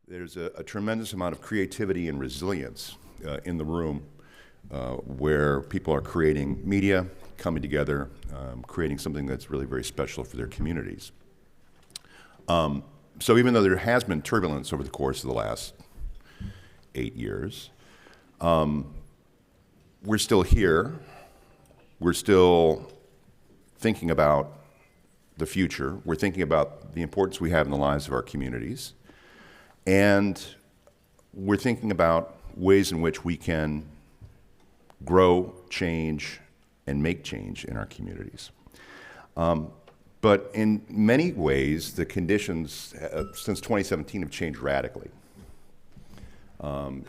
There's a tremendous amount of creativity and resilience in the room where people are creating media, coming together, creating something that's really very special for their communities. So even though there has been turbulence over the course of the last 8 years, we're still here. We're still thinking about the future. We're thinking about the importance we have in the lives of our communities. And we're thinking about ways in which we can grow, change, and make change in our communities. But in many ways, the conditions since 2017 have changed radically.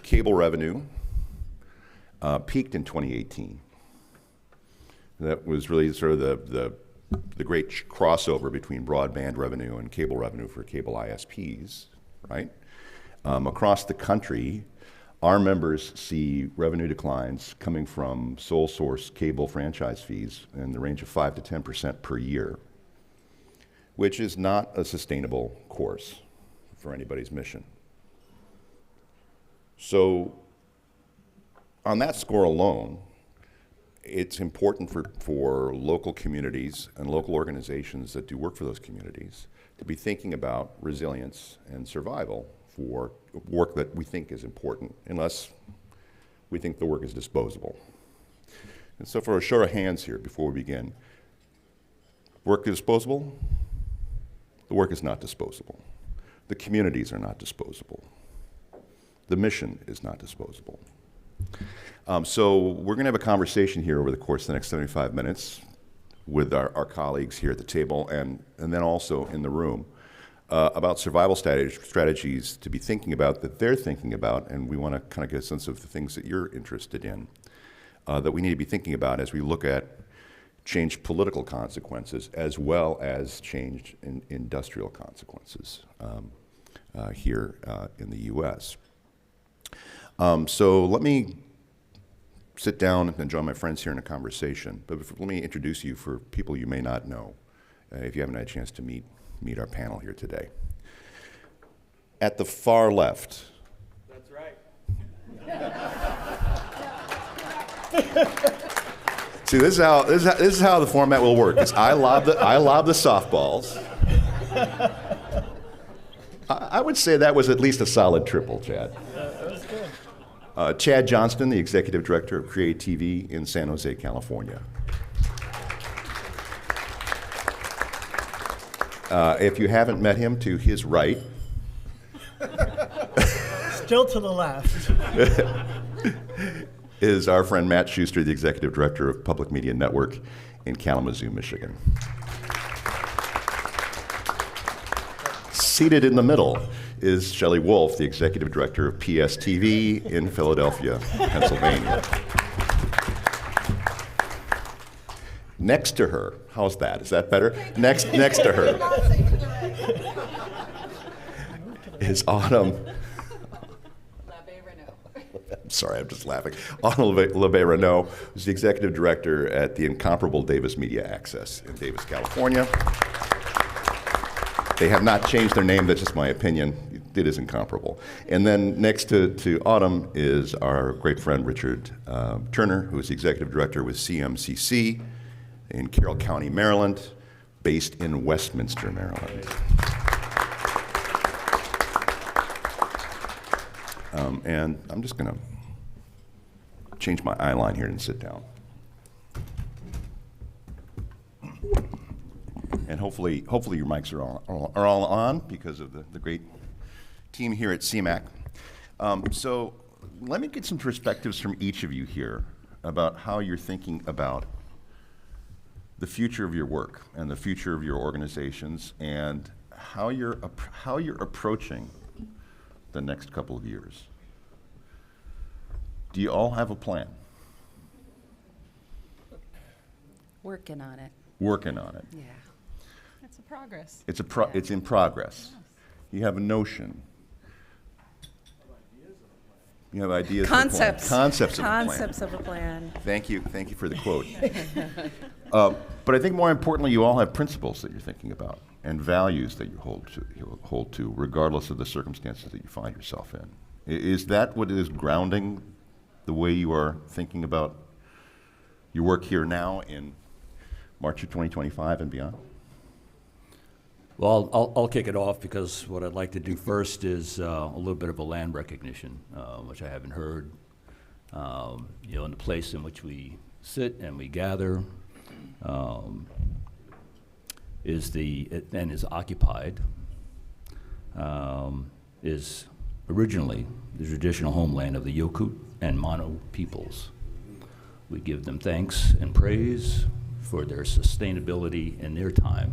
Cable revenue peaked in 2018. That was really sort of the great crossover between broadband revenue and cable revenue for cable ISPs, right? Across the country, our members see revenue declines coming from sole source cable franchise fees in the range of 5 to 10% per year, which is not a sustainable course for anybody's mission. So on that score alone, it's important for local communities and local organizations that do work for those communities to be thinking about resilience and survival for work that we think is important, unless we think the work is disposable. And so for a show of hands here before we begin, work is disposable? The work is not disposable. The communities are not disposable. The mission is not disposable. So we're going to have a conversation here over the course of the next 75 minutes with our colleagues here at the table and then also in the room about survival strategies to be thinking about, that they're thinking about, and we want to kind of get a sense of the things that you're interested in, that we need to be thinking about as we look at changed political consequences as well as changed industrial consequences here in the U.S. So let me sit down and join my friends here in a conversation. But let me introduce you for people you may not know, if you haven't had a chance to meet our panel here today. At the far left. That's right. See, this is how the format will work. I lob the softballs. I would say that was at least a solid triple, Chad. That was good. Chad Johnston, the Executive Director of Create TV in San Jose, California. If you haven't met him, to his right. Still to the left. Is our friend Matt Schuster, the Executive Director of Public Media Network in Kalamazoo, Michigan. Seated in the middle is Shelley Wolf, the Executive Director of PSTV in Philadelphia, Pennsylvania. Next to her, how's that? Is that better? Next to her is Autumn. I'm sorry, I'm just laughing. Autumn LeBay-Renaud, who's the Executive Director at the incomparable Davis Media Access in Davis, California. They have not changed their name, that's just my opinion. It is incomparable. And then next to Autumn is our great friend Richard Turner, who is the Executive Director with CMCC in Carroll County, Maryland, based in Westminster, Maryland. And I'm just going to change my eye line here and sit down. And hopefully your mics are all on because of the great team here at CMAC. So let me get some perspectives from each of you here about how you're thinking about the future of your work and the future of your organizations and how you're approaching the next couple of years. Do you all have a plan? Working on it. Working on it. Yeah. It's a progress. It's in progress. Yes. You have a notion. You have ideas. Concepts. Of a plan. Concepts of a plan. Concepts of a plan. Thank you for the quote. But I think more importantly, you all have principles that you're thinking about and values that you hold to, regardless of the circumstances that you find yourself in. Is that what is grounding the way you are thinking about your work here now in March of 2025 and beyond? Well, I'll kick it off, because what I'd like to do first is a little bit of a land recognition, which I haven't heard. In the place in which we sit and we gather is occupied, is originally the traditional homeland of the Yokut and Mono peoples. We give them thanks and praise for their sustainability in their time,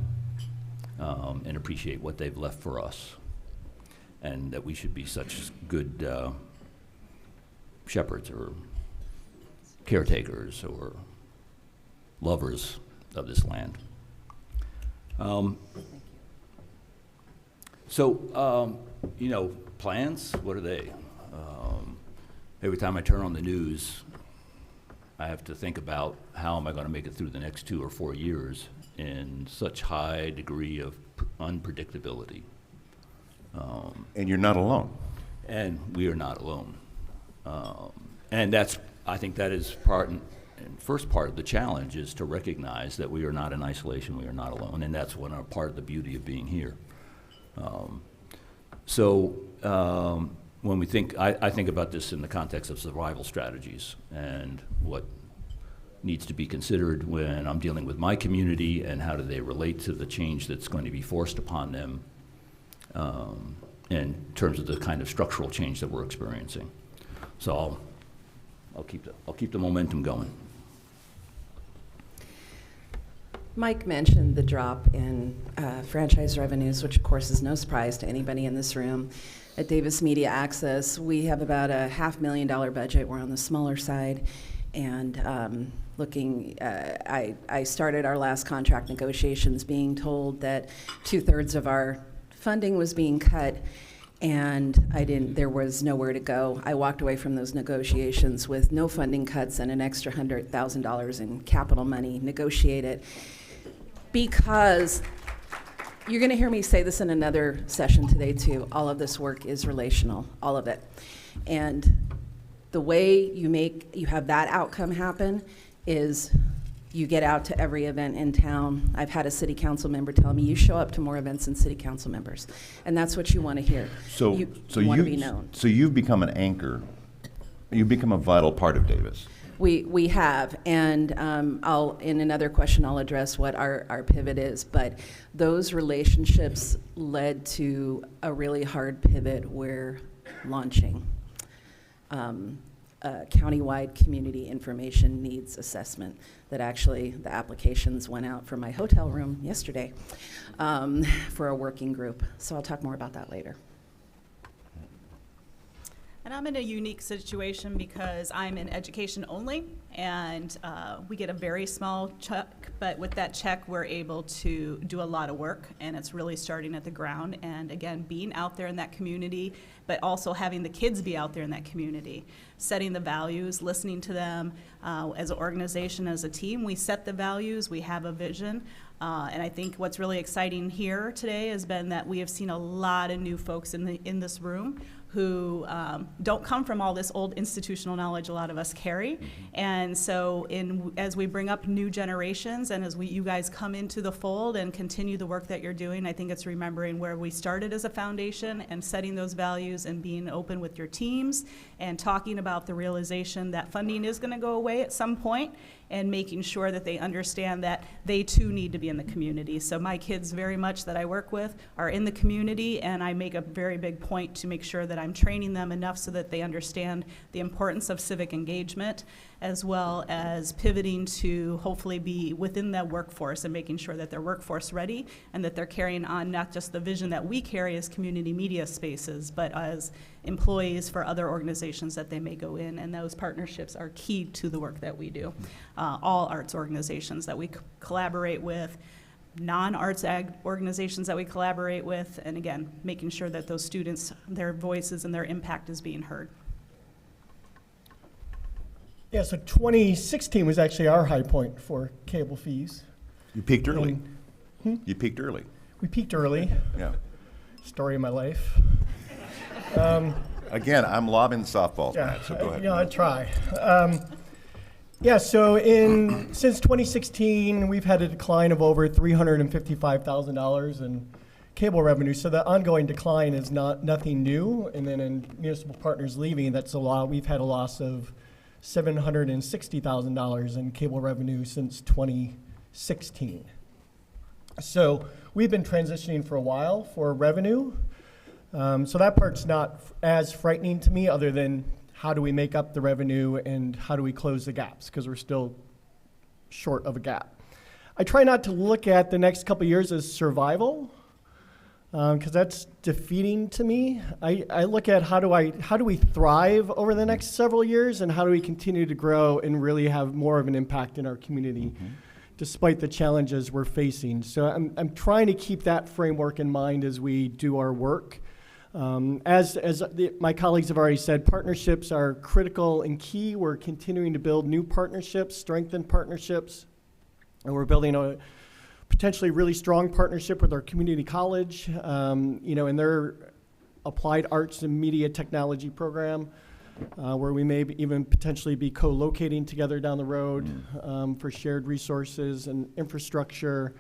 and appreciate what they've left for us, and that we should be such good shepherds or caretakers or lovers of this land. Plans, what are they? Every time I turn on the news, I have to think about how am I going to make it through the next 2 or 4 years in such high degree of unpredictability. And you're not alone. And we are not alone. And I think that is first part of the challenge, is to recognize that we are not in isolation, we are not alone, and that's part of the beauty of being here. When we think, I think about this in the context of survival strategies and what needs to be considered when I'm dealing with my community, and how do they relate to the change that's going to be forced upon them in terms of the kind of structural change that we're experiencing. So I'll keep the momentum going. Mike mentioned the drop in franchise revenues, which of course is no surprise to anybody in this room. At Davis Media Access, we have about a $500,000 budget. We're on the smaller side. And I started our last contract negotiations being told that 2/3 of our funding was being cut, and there was nowhere to go. I walked away from those negotiations with no funding cuts and an extra $100,000 in capital money negotiated, because you're going to hear me say this in another session today too. All of this work is relational, all of it. And the way you have that outcome happen is you get out to every event in town. I've had a city council member tell me, you show up to more events than city council members. And that's what you want to hear. You want to be known. So you've become an anchor. You've become a vital part of Davis. We have, and in another question I'll address what our pivot is, but those relationships led to a really hard pivot where launching countywide community information needs assessment, that actually the applications went out from my hotel room yesterday for a working group. So I'll talk more about that later. And I'm in a unique situation because I'm in education only, and we get a very small check, but with that check, we're able to do a lot of work, and it's really starting at the ground. And again, being out there in that community, but also having the kids be out there in that community, setting the values, listening to them. As an organization, as a team, we set the values, we have a vision. And I think what's really exciting here today has been that we have seen a lot of new folks in this room who don't come from all this old institutional knowledge a lot of us carry. And so as we bring up new generations, and as you guys come into the fold and continue the work that you're doing, I think it's remembering where we started as a foundation and setting those values and being open with your teams and talking about the realization that funding is going to go away at some point, and making sure that they understand that they too need to be in the community. So my kids very much that I work with are in the community, and I make a very big point to make sure that I'm training them enough so that they understand the importance of civic engagement, as well as pivoting to hopefully be within that workforce and making sure that they're workforce ready and that they're carrying on not just the vision that we carry as community media spaces, but as employees for other organizations that they may go in. And those partnerships are key to the work that we do. All arts organizations that we collaborate with, non-arts organizations that we collaborate with, and again, making sure that those students, their voices and their impact is being heard. Yeah, so 2016 was actually our high point for cable fees. You peaked early. You peaked early. We peaked early. Yeah. Story of my life. Again, I'm lobbing softballs, Yeah, Matt, so go ahead. yeah, I try. Yeah, so since 2016, we've had a decline of over $355,000 in cable revenue. So the ongoing decline is nothing new. And then in municipal partners leaving, we've had a loss of $760,000 in cable revenue since 2016. So we've been transitioning for a while for revenue. So that part's not as frightening to me, other than how do we make up the revenue and how do we close the gaps, because we're still short of a gap. I try not to look at the next couple of years as survival, because that's defeating to me. I look at how do we thrive over the next several years, and how do we continue to grow and really have more of an impact in our community, despite the challenges we're facing. So I'm trying to keep that framework in mind as we do our work. My colleagues have already said, partnerships are critical and key. We're continuing to build new partnerships, strengthen partnerships, and we're building a potentially really strong partnership with our community college, in their applied arts and media technology program, where we may even potentially be co-locating together down the road for shared resources and infrastructure.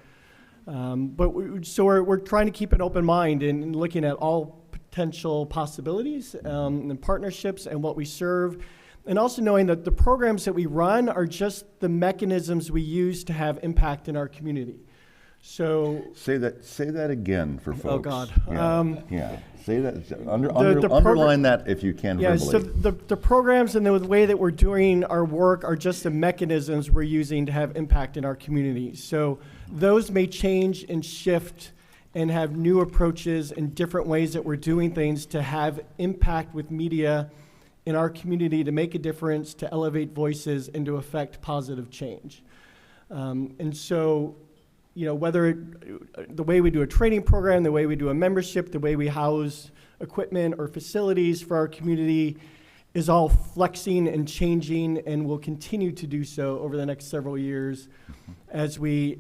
So we're trying to keep an open mind and looking at all potential possibilities and partnerships and what we serve, and also knowing that the programs that we run are just the mechanisms we use to have impact in our community. So Say that again for folks. Oh, God. Yeah. Say that. the Underline that if you can yeah, verbally. so the programs and the way that we're doing our work are just the mechanisms we're using to have impact in our community. So those may change and shift and have new approaches and different ways that we're doing things to have impact with media in our community, to make a difference, to elevate voices, and to affect positive change. And so, whether the way we do a training program, the way we do a membership, the way we house equipment or facilities for our community is all flexing and changing, and will continue to do so over the next several years because we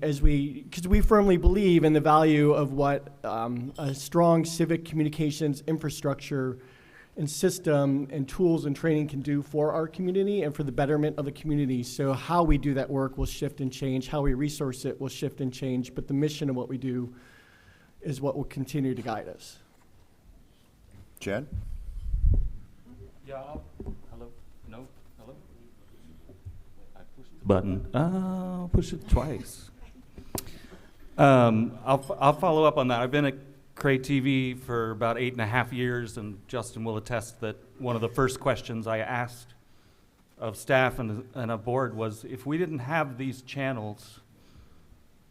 firmly believe in the value of what a strong civic communications infrastructure and system and tools and training can do for our community and for the betterment of the community. So how we do that work will shift and change. How we resource it will shift and change. But the mission of what we do is what will continue to guide us. Chad? Yeah, hello, no, hello? I pushed the button, I'll push it twice. I'll follow up on that. I've been at Cray TV for about 8.5 years, and Justin will attest that one of the first questions I asked of staff and a board was, if we didn't have these channels,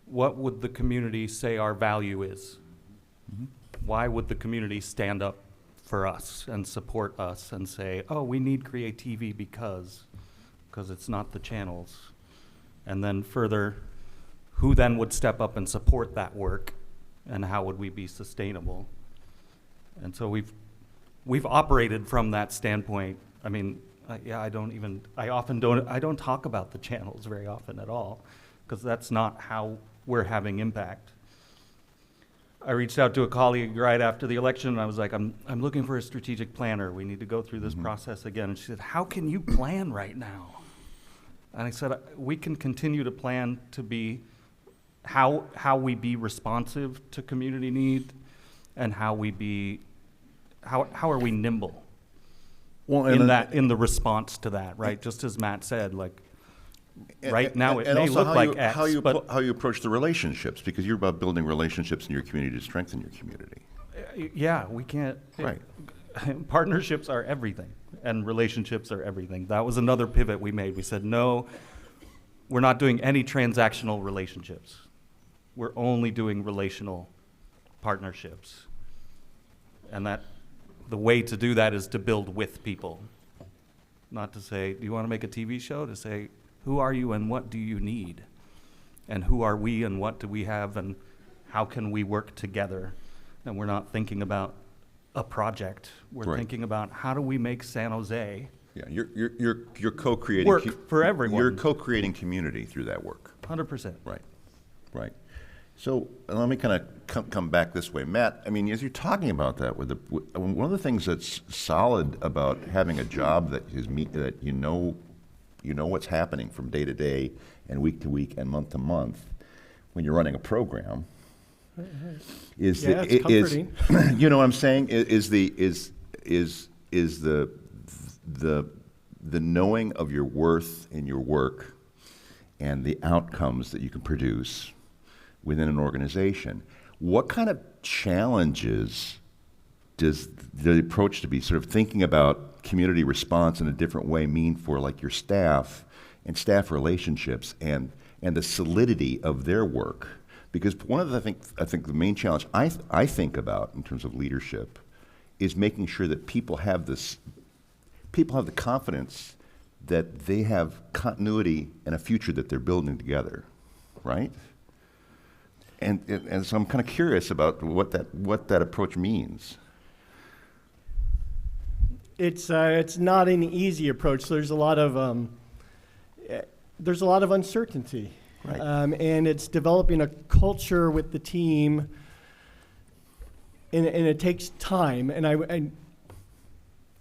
what would the community say our value is? Why would the community stand up for us and support us and say, oh, we need Create TV because it's not the channels? And then further, who then would step up and support that work, and how would we be sustainable? And so we've operated from that standpoint. I mean, I don't talk about the channels very often at all, because that's not how we're having impact. I reached out to a colleague right after the election, and I was like, I'm looking for a strategic planner. We need to go through this process again. And she said, how can you plan right now? And I said, we can continue to plan to be how we be responsive to community need, and how are we nimble in the response to that, right? Just as Matt said, like, right now it may look like X, but how you approach the relationships, because you're about building relationships in your community to strengthen your community. Yeah, we can't. Right. Partnerships are everything, and relationships are everything. That was another pivot we made. We said, no, we're not doing any transactional relationships. We're only doing relational partnerships. And that the way to do that is to build with people. Not to say, do you want to make a TV show? To say, who are you and what do you need? And who are we and what do we have and how can we work together? And we're not thinking about a project. We're thinking about how do we make San Jose Yeah, you're co-creating work for everyone. You're co-creating community through that work. 100%. Right, right. So let me kind of come back this way, Matt. I mean, as you're talking about that, one of the things that's solid about having a job that that you know what's happening from day to day and week to week and month to month when you're running a program is Yeah, it's comforting. you know what I'm saying, is the knowing of your worth in your work and the outcomes that you can produce within an organization. What kind of challenges does the approach to be sort of thinking about community response in a different way mean for like your staff and staff relationships and the solidity of their work? Because one of the I think the main challenge I think about in terms of leadership is making sure that people have the confidence that they have continuity and a future that they're building together, right? And so I'm kind of curious about what that approach means. It's not an easy approach. There's a lot of uncertainty, Right. And it's developing a culture with the team, and it takes time. And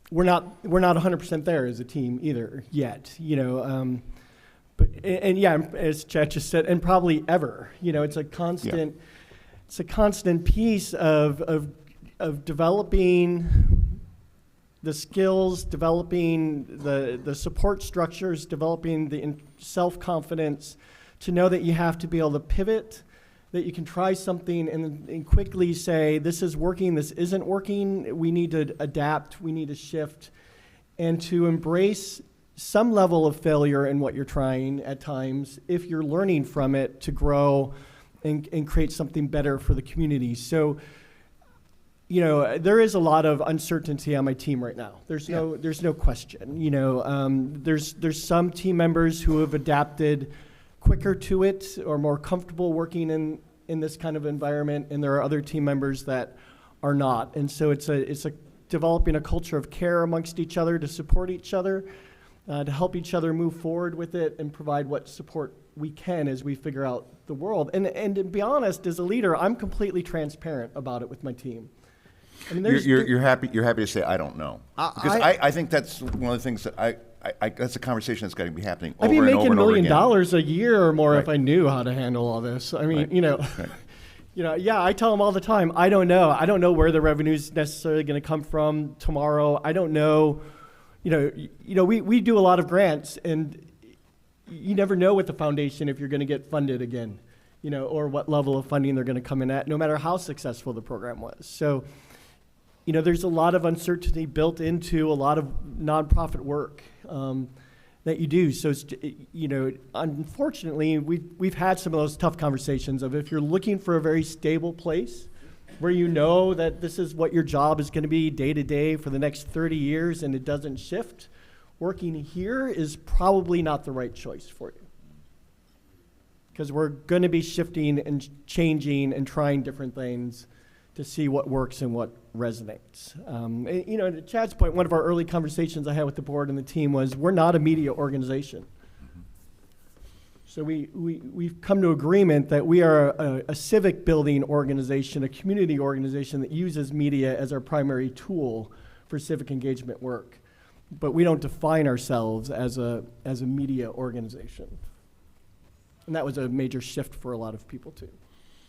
we're not 100% there as a team either yet, you know. But yeah, as Chad just said, and probably ever, you know, it's a constant, it's a constant piece of developing the skills, developing the support structures, developing the self-confidence to know that you have to be able to pivot, that you can try something and quickly say, this is working, this isn't working, we need to adapt, we need to shift, and to embrace some level of failure in what you're trying at times, if you're learning from it, to grow and create something better for the community. So, you know, there is a lot of uncertainty on my team right now. There's no question. You know, there's some team members who have adapted quicker to it or more comfortable working in this kind of environment, and there are other team members that are not. And so it's a developing a culture of care amongst each other to support each other, to help each other move forward with it and provide what support we can as we figure out the world. And to be honest, as a leader, I'm completely transparent about it with my team. I mean, You're happy to say I don't know, because I think that's one of the things that that's a conversation that's got to be happening over I'd be and over making and over $1 again. million a year or more if Right. I knew how to handle all this. I mean, Right. you know, Right. you know, yeah, I tell them all the time, I don't know. I don't know where the revenue's necessarily going to come from tomorrow. I don't know. You know, we do a lot of grants, and you never know with the foundation if you're going to get funded again, you know, or what level of funding they're going to come in at, no matter how successful the program was. So, you know, there's a lot of uncertainty built into a lot of nonprofit work that you do. So, you know, unfortunately, we've had some of those tough conversations of, if you're looking for a very stable place where you know that this is what your job is going to be day to day for the next 30 years and it doesn't shift, working here is probably not the right choice for you. Because we're going to be shifting and changing and trying different things to see what works and what resonates. And, you know, to Chad's point, one of our early conversations I had with the board and the team was, we're not a media organization. So we've come to agreement that we are a civic building organization, a community organization that uses media as our primary tool for civic engagement work. But we don't define ourselves as a media organization. And that was a major shift for a lot of people too.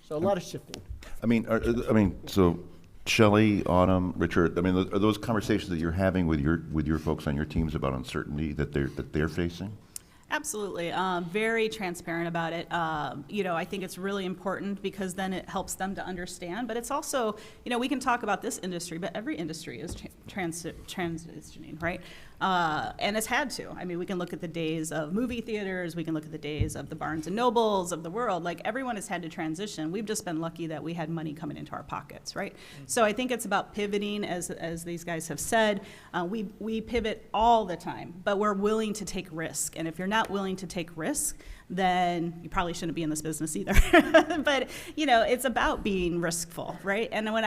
So a lot of shifting. I mean, so Shelley, Autumn, Richard, I mean, are those conversations that you're having with your folks on your teams about uncertainty that they're facing? Absolutely. Very transparent about it. You know, I think it's really important because then it helps them to understand. But it's also, you know, we can talk about this industry, but every industry is transitioning, right? And it's had to. I mean, we can look at the days of movie theaters. We can look at the days of the Barnes and Nobles of the world. Like, everyone has had to transition. We've just been lucky that we had money coming into our pockets, right? So I think it's about pivoting, as these guys have said. We pivot all the time, but we're willing to take risk. And if you're not willing to take risk, then you probably shouldn't be in this business either. But, you know, it's about being riskful, right? And when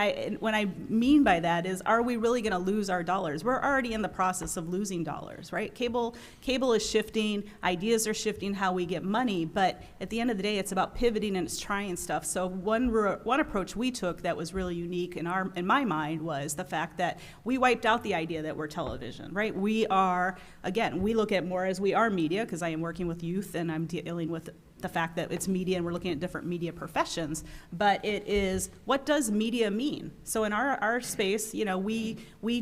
I mean by that is, are we really going to lose our dollars? We're already in the process of losing dollars, right? Cable is shifting, ideas are shifting how we get money, but at the end of the day, it's about pivoting and it's trying stuff. So one approach we took that was really unique in my mind was the fact that we wiped out the idea that we're television, right? We look at more as we are media, because I am working with youth and I'm dealing with the fact that it's media and we're looking at different media professions, but it is, what does media mean? So in our space, you know, we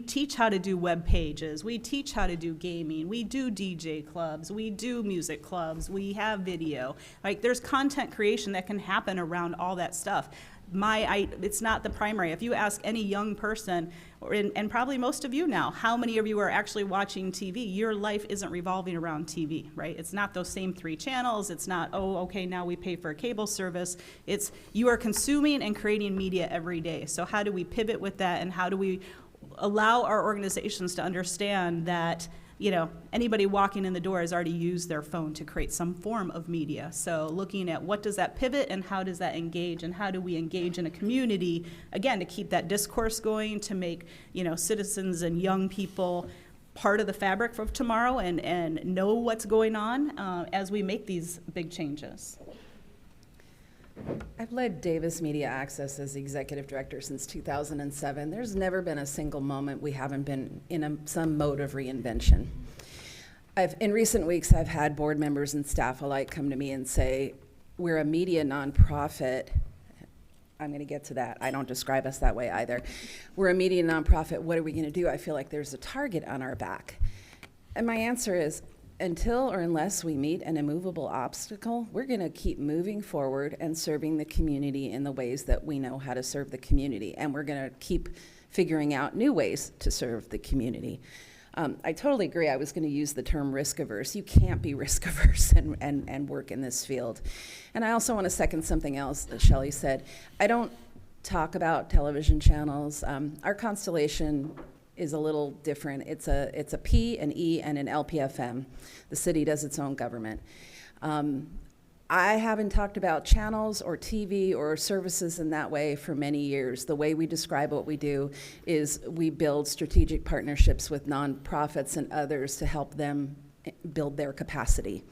teach how to do web pages, we teach how to do gaming, we do DJ clubs, we do music clubs, we have video. Like, there's content creation that can happen around all that stuff. It's not the primary. If you ask any young person, and probably most of you now, how many of you are actually watching TV? Your life isn't revolving around TV, right? It's not those same 3 channels. It's not, oh, okay, now we pay for a cable service. It's, you are consuming and creating media every day. So how do we pivot with that, and how do we allow our organizations to understand that, you know, anybody walking in the door has already used their phone to create some form of media. So looking at what does that pivot and how does that engage, and how do we engage in a community, again, to keep that discourse going, to make, you know, citizens and young people part of the fabric of tomorrow and know what's going on as we make these big changes. I've led Davis Media Access as executive director since 2007. There's never been a single moment we haven't been in some mode of reinvention. In recent weeks, I've had board members and staff alike come to me and say, we're a media nonprofit. I'm going to get to that. I don't describe us that way either. We're a media nonprofit. What are we going to do? I feel like there's a target on our back. And my answer is, until or unless we meet an immovable obstacle, we're going to keep moving forward and serving the community in the ways that we know how to serve the community. And we're going to keep figuring out new ways to serve the community. I totally agree. I was going to use the term risk averse. You can't be risk averse and work in this field. And I also want to second something else that Shelley said. I don't talk about television channels. Our constellation is a little different. It's a P, an E, and an LPFM. The city does its own government. I haven't talked about channels or TV or services in that way for many years. The way we describe what we do is we build strategic partnerships with nonprofits and others to help them build their capacity.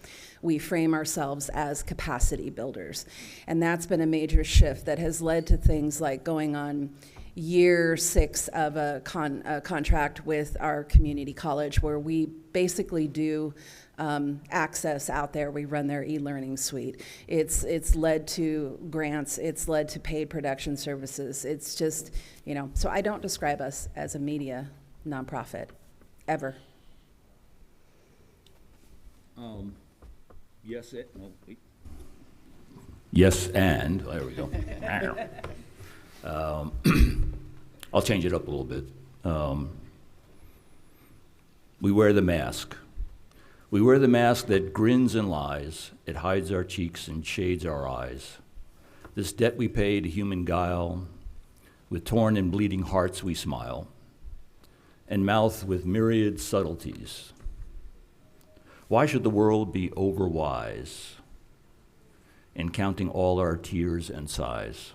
We frame ourselves as capacity builders. And that's been a major shift that has led to things like going on year 6 of a contract with our community college, where we basically do access out there. We run their e-learning suite. It's led to grants. It's led to paid production services. It's just, you know, so I don't describe us as a media nonprofit, ever. Yes, yes, and there we go. I'll change it up a little bit. We wear the mask. We wear the mask that grins and lies. It hides our cheeks and shades our eyes. This debt we pay to human guile, with torn and bleeding hearts we smile, and mouth with myriad subtleties. Why should the world be overwise in counting all our tears and sighs?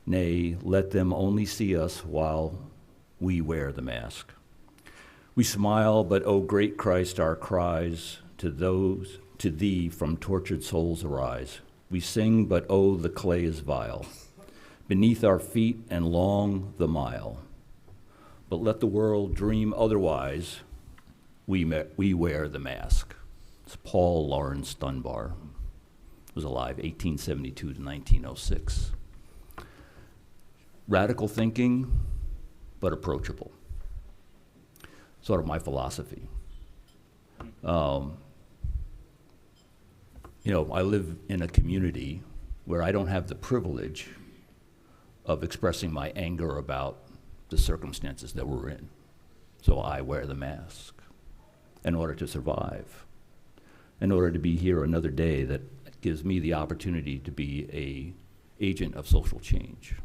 Nay, let them only see us while we wear the mask. We smile, but O great Christ, our cries to thee from tortured souls arise. We sing, but oh, the clay is vile, beneath our feet and long the mile. But let the world dream otherwise, we wear the mask. It's Paul Lawrence Dunbar, was alive 1872 to 1906. Radical thinking, but approachable. Sort of my philosophy. You know, I live in a community where I don't have the privilege of expressing my anger about the circumstances that we're in. So I wear the mask in order to survive, in order to be here another day that gives me the opportunity to be an agent of social change.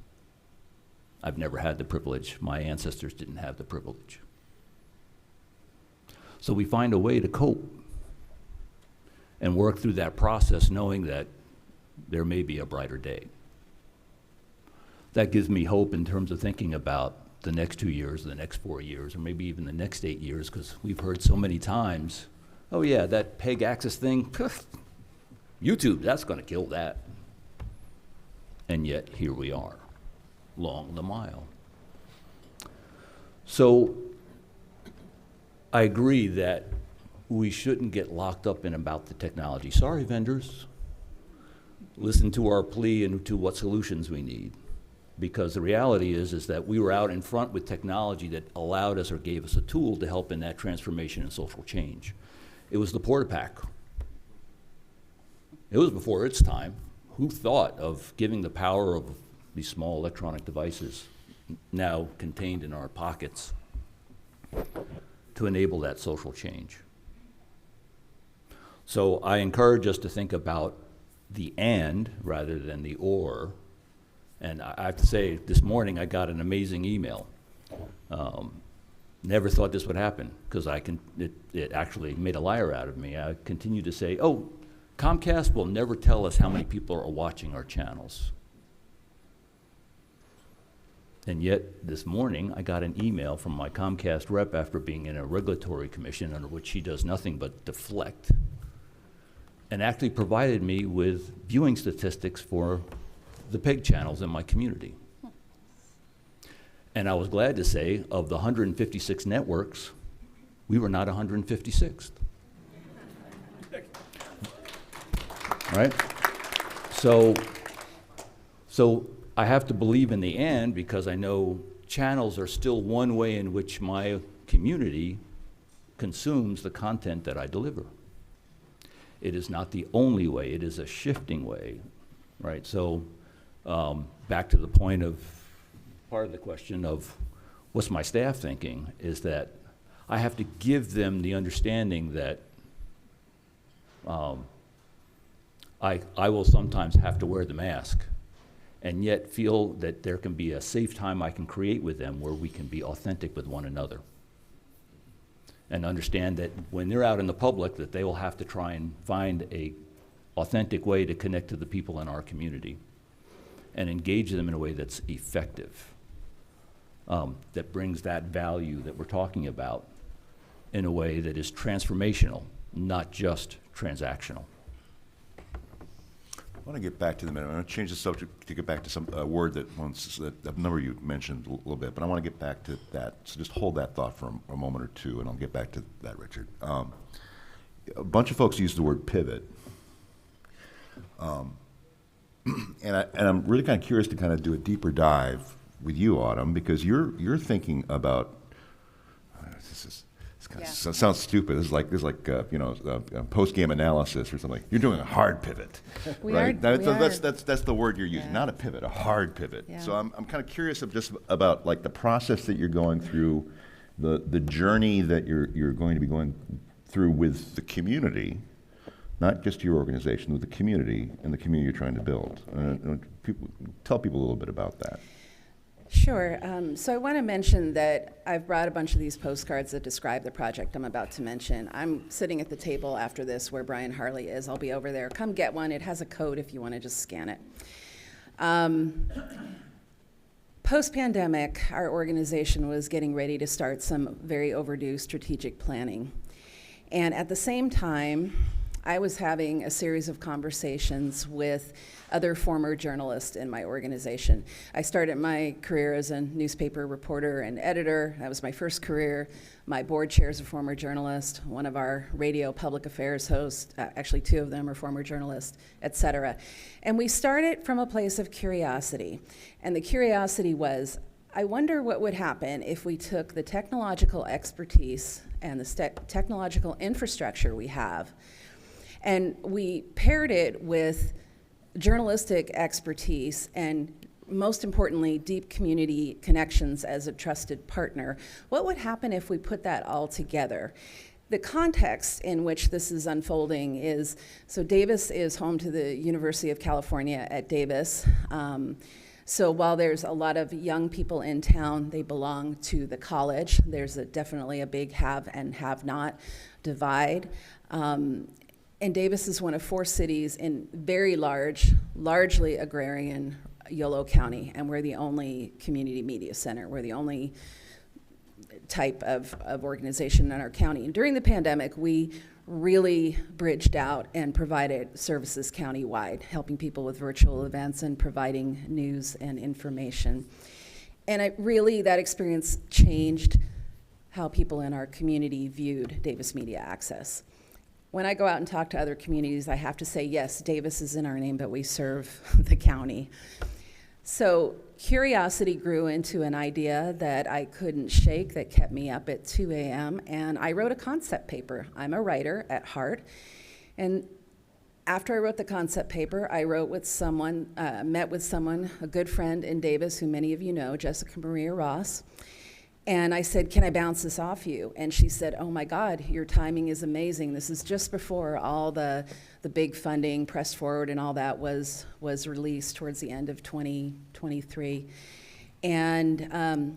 I've never had the privilege. My ancestors didn't have the privilege. So we find a way to cope. and work through that process knowing that there may be a brighter day. That gives me hope in terms of thinking about the next 2 years, the next 4 years, or maybe even the next 8 years, because we've heard so many times, oh yeah, that peg axis thing, YouTube, that's gonna kill that. And yet, here we are, along the mile. So, I agree that we shouldn't get locked up in about the technology. Sorry, vendors. Listen to our plea and to what solutions we need. Because the reality is that we were out in front with technology that allowed us or gave us a tool to help in that transformation and social change. It was the Porta-Pack. It was before its time. Who thought of giving the power of these small electronic devices now contained in our pockets to enable that social change? So I encourage us to think about the and rather than the or. And I have to say, this morning I got an amazing email. Never thought this would happen, because it actually made a liar out of me. I continue to say, oh, Comcast will never tell us how many people are watching our channels. And yet, this morning, I got an email from my Comcast rep after being in a regulatory commission under which she does nothing but deflect, and actually provided me with viewing statistics for the PEG channels in my community. And I was glad to say, of the 156 networks, we were not 156th. Right? So I have to believe in the and, because I know channels are still one way in which my community consumes the content that I deliver. It is not the only way, it is a shifting way, right? So back to the point of part of the question of what's my staff thinking, is that I have to give them the understanding that I will sometimes have to wear the mask, and yet feel that there can be a safe time I can create with them where we can be authentic with one another. And understand that when they're out in the public, that they will have to try and find a authentic way to connect to the people in our community and engage them in a way that's effective, that brings that value that we're talking about in a way that is transformational, not just transactional. I want to get back to the minute. I'm going to change the subject to get back to some word that a number of you mentioned a little bit, but I want to get back to that. So just hold that thought for a moment or two, and I'll get back to that, Richard. A bunch of folks use the word pivot, and I'm really kind of curious to kind of do a deeper dive with you, Autumn, because you're thinking about this kind of sounds stupid. It's like post-game analysis or something. You're doing a hard pivot, right? That's the word you're using, not a pivot, a hard pivot. Yeah. So I'm kind of curious about like the process that you're going through, the journey that you're going to be going through with the community, not just your organization, with the community and the community you're trying to build. Tell people a little bit about that. Sure. So I want to mention that I've brought a bunch of these postcards that describe the project I'm about to mention. I'm sitting at the table after this where Brian Harley is. I'll be over there. Come get one. It has a code if you want to just scan it. Post-pandemic, our organization was getting ready to start some very overdue strategic planning. And at the same time, I was having a series of conversations with other former journalists in my organization. I started my career as a newspaper reporter and editor. That was my first career. My board chair is a former journalist. One of our radio public affairs hosts, actually two of them are former journalists, et cetera. And we started from a place of curiosity. And the curiosity was, I wonder what would happen if we took the technological expertise and the technological infrastructure we have, and we paired it with journalistic expertise and, most importantly, deep community connections as a trusted partner. What would happen if we put that all together? The context in which this is unfolding is, so Davis is home to the University of California at Davis. So while there's a lot of young people in town, they belong to the college. There's definitely a big have and have not divide. And Davis is one of 4 cities in very large, largely agrarian Yolo County, and we're the only community media center. We're the only type of organization in our county. And during the pandemic, we really bridged out and provided services countywide, helping people with virtual events and providing news and information. And that experience changed how people in our community viewed Davis Media Access. When I go out and talk to other communities, I have to say, yes, Davis is in our name, but we serve the county. So curiosity grew into an idea that I couldn't shake, that kept me up at 2 a.m., and I wrote a concept paper. I'm a writer at heart, and after I wrote the concept paper, I met with someone, a good friend in Davis, who many of you know, Jessica Maria Ross, and I said, can I bounce this off you? And she said, oh my God, your timing is amazing. This is just before all the big funding, Press Forward and all that was released towards the end of 2023. And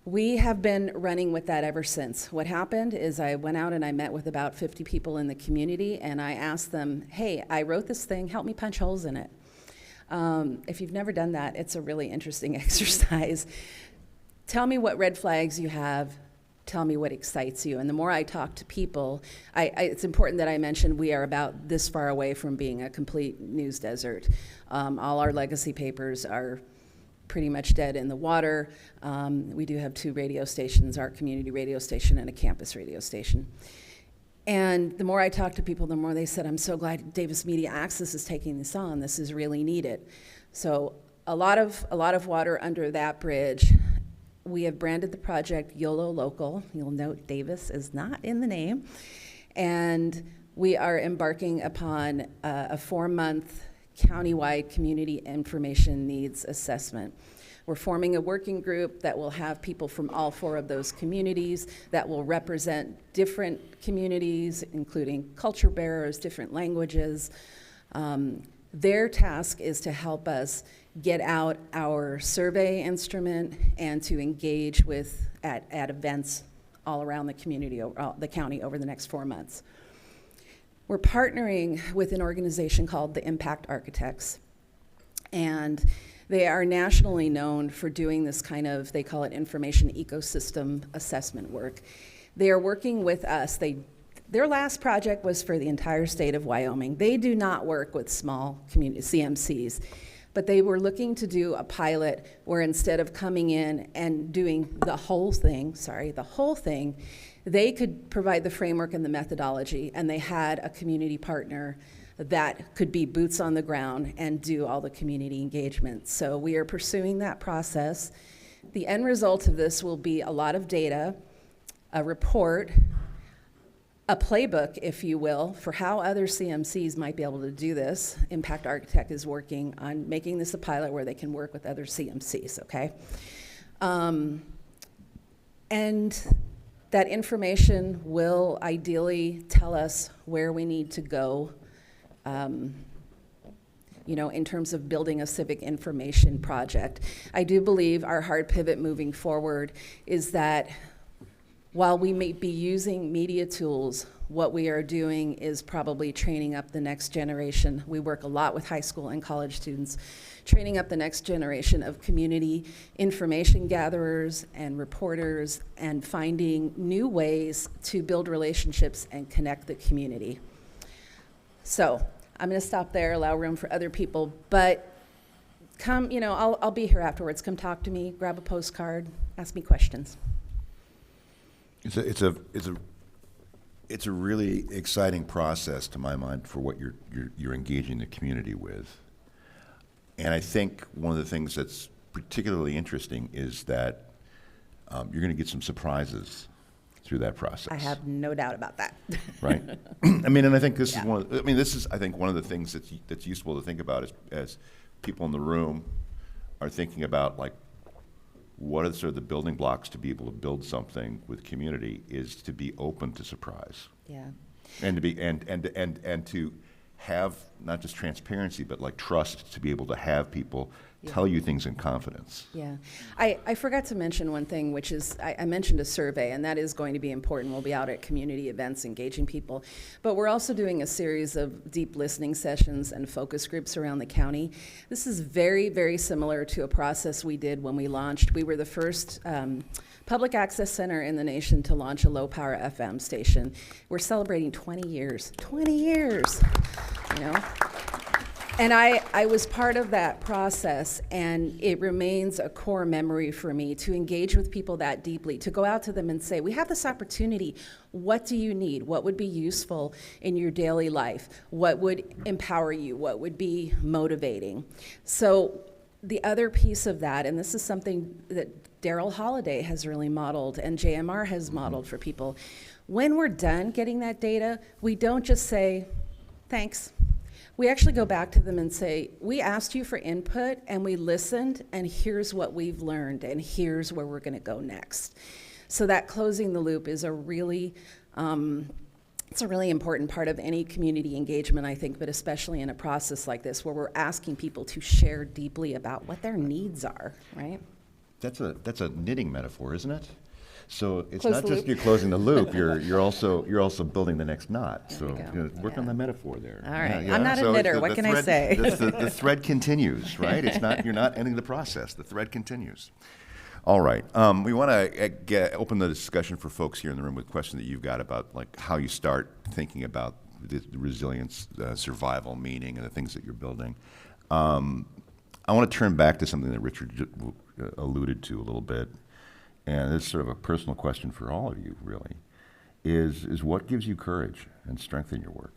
we have been running with that ever since. What happened is I went out and I met with about 50 people in the community, and I asked them, hey, I wrote this thing, help me punch holes in it. If you've never done that, it's a really interesting exercise. Tell me what red flags you have. Tell me what excites you. And the more I talk to people, it's important that I mention we are about this far away from being a complete news desert. All our legacy papers are pretty much dead in the water. We do have 2 radio stations, our community radio station and a campus radio station. And the more I talk to people, the more they said, I'm so glad Davis Media Access is taking this on. This is really needed. So a lot of water under that bridge. We have branded the project YOLO Local. You'll note Davis is not in the name. And we are embarking upon a 4-month countywide community information needs assessment. We're forming a working group that will have people from all 4 of those communities that will represent different communities, including culture bearers, different languages. Their task is to help us get out our survey instrument and to engage at events all around the community, the county, over the next 4 months. We're partnering with an organization called the Impact Architects, and they are nationally known for doing this kind of, they call it information ecosystem assessment work. They are working with us. Their last project was for the entire state of Wyoming. They do not work with small community CMCs. But they were looking to do a pilot where instead of coming in and doing the whole thing, they could provide the framework and the methodology, and they had a community partner that could be boots on the ground and do all the community engagement. So we are pursuing that process. The end result of this will be a lot of data, a report, a playbook, if you will, for how other CMCs might be able to do this. Impact Architect is working on making this a pilot where they can work with other CMCs, okay? And that information will ideally tell us where we need to go, in terms of building a civic information project. I do believe our hard pivot moving forward is that while we may be using media tools, what we are doing is probably training up the next generation. We work a lot with high school and college students, training up the next generation of community information gatherers and reporters, and finding new ways to build relationships and connect the community. So I'm gonna stop there, allow room for other people, but come, I'll be here afterwards. Come talk to me, grab a postcard, ask me questions. It's a really exciting process, to my mind, for what you're engaging the community with. And I think one of the things that's particularly interesting is that you're going to get some surprises through that process. I have no doubt about that. Right. And I think this Yeah. is one of the things that's useful to think about as people in the room are thinking about, like, what are sort of the building blocks to be able to build something with community, is to be open to surprise. Yeah. And to be and to have not just transparency, but like trust to be able to have people tell you things in confidence. Yeah. I forgot to mention one thing, which is I mentioned a survey, and that is going to be important. We'll be out at community events engaging people. But we're also doing a series of deep listening sessions and focus groups around the county. This is very, very similar to a process we did when we launched. We were the first public access center in the nation to launch a low-power FM station. We're celebrating 20 years. 20 years, you know? And I was part of that process, and it remains a core memory for me to engage with people that deeply, to go out to them and say, we have this opportunity. What do you need? What would be useful in your daily life? What would empower you? What would be motivating? So the other piece of that, and this is something that Daryl Holliday has really modeled and JMR has modeled for people, when we're done getting that data, we don't just say, thanks. We actually go back to them and say, we asked you for input and we listened, and here's what we've learned, and here's where we're going to go next. So that closing the loop is a really, it's a really important part of any community engagement, I think, but especially in a process like this where we're asking people to share deeply about what their needs are, right? That's a knitting metaphor, isn't it? So it's Close not the just loop. you're closing the loop, you're also building the next knot. There So we go. you know, work on Yeah. the metaphor there. All right. I'm not a So it's knitter. What can I thread- say? the thread continues, right? It's not, you're not ending the process. The thread continues. All right. We want to open the discussion for folks here in the room with questions that you've got about like how you start thinking about the resilience, survival, meaning, and the things that you're building. I want to turn back to something that Richard alluded to a little bit, and it's sort of a personal question for all of you, really, is what gives you courage and strength in your work?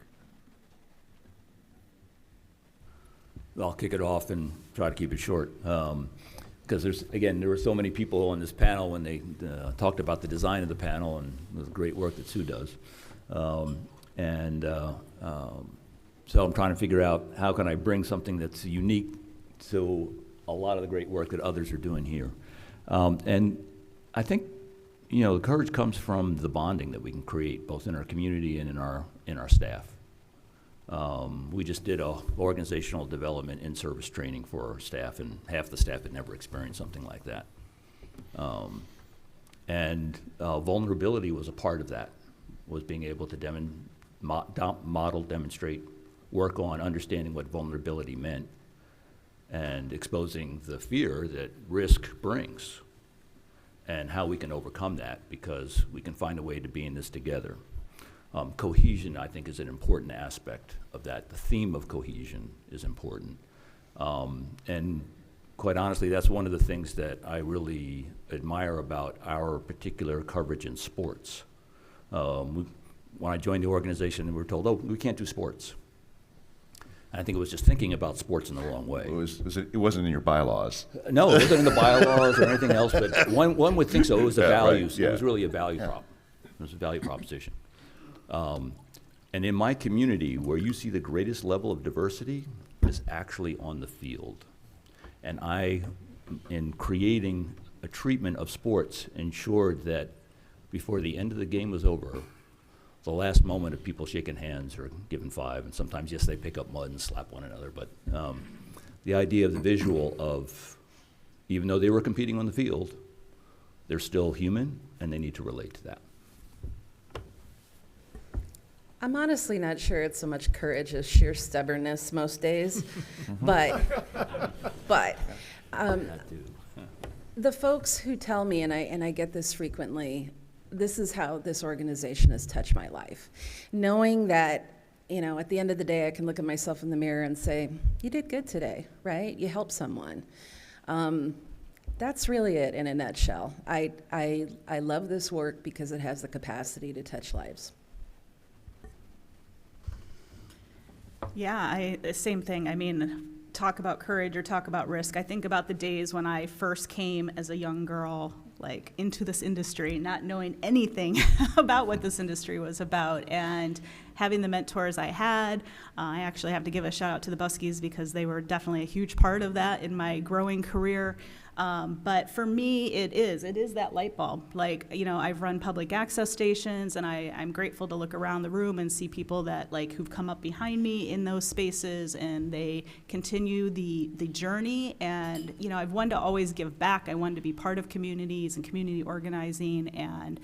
I'll kick it off and try to keep it short. Because there were so many people on this panel when they talked about the design of the panel and the great work that Sue does. So I'm trying to figure out how can I bring something that's unique to a lot of the great work that others are doing here. And I think, the courage comes from the bonding that we can create both in our community and in our staff. We just did a organizational development in-service training for our staff, and half the staff had never experienced something like that. Vulnerability was a part of that, was being able to model, demonstrate, work on understanding what vulnerability meant, and exposing the fear that risk brings, and how we can overcome that, because we can find a way to be in this together. Cohesion, I think, is an important aspect of that. The theme of cohesion is important. And quite honestly, that's one of the things that I really admire about our particular coverage in sports. When I joined the organization, we were told, we can't do sports. And I think it was just thinking about sports in the wrong way. It wasn't in your bylaws. No, it wasn't in the bylaws or anything else, but one would think so. It was a value. Right, yeah. It was really a value prop. It was a value proposition. And in my community, where you see the greatest level of diversity is actually on the field. And I, in creating a treatment of sports, ensured that before the end of the game was over, the last moment of people shaking hands or giving five, and sometimes, yes, they pick up mud and slap one another, but the idea of the visual of, even though they were competing on the field, they're still human, and they need to relate to that. I'm honestly not sure it's so much courage as sheer stubbornness most days, but the folks who tell me, and I get this frequently, this is how this organization has touched my life. Knowing that, at the end of the day, I can look at myself in the mirror and say, you did good today, right? You helped someone. That's really it in a nutshell. I love this work because it has the capacity to touch lives. Yeah, same thing. I mean, talk about courage or talk about risk. I think about the days when I first came as a young girl, like into this industry, not knowing anything about what this industry was about, and having the mentors I had. I actually have to give a shout out to the Buskies because they were definitely a huge part of that in my growing career. But for me, it is that light bulb. Like, you know, I've run public access stations, and I'm grateful to look around the room and see people that, like, who've come up behind me in those spaces, and they continue the journey. And, you know, I've wanted to always give back. I wanted to be part of communities and community organizing, and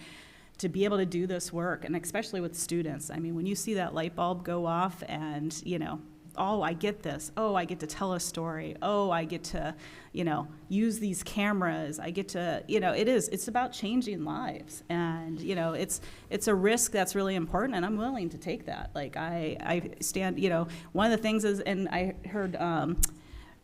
to be able to do this work, and especially with students. I mean, when you see that light bulb go off and, you know, oh, I get this. Oh, I get to tell a story. Oh, I get to, you know, use these cameras. I get to, you know, it's about changing lives. And, you know, it's a risk that's really important, and I'm willing to take that. Like, I stand, you know, one of the things is, and I heard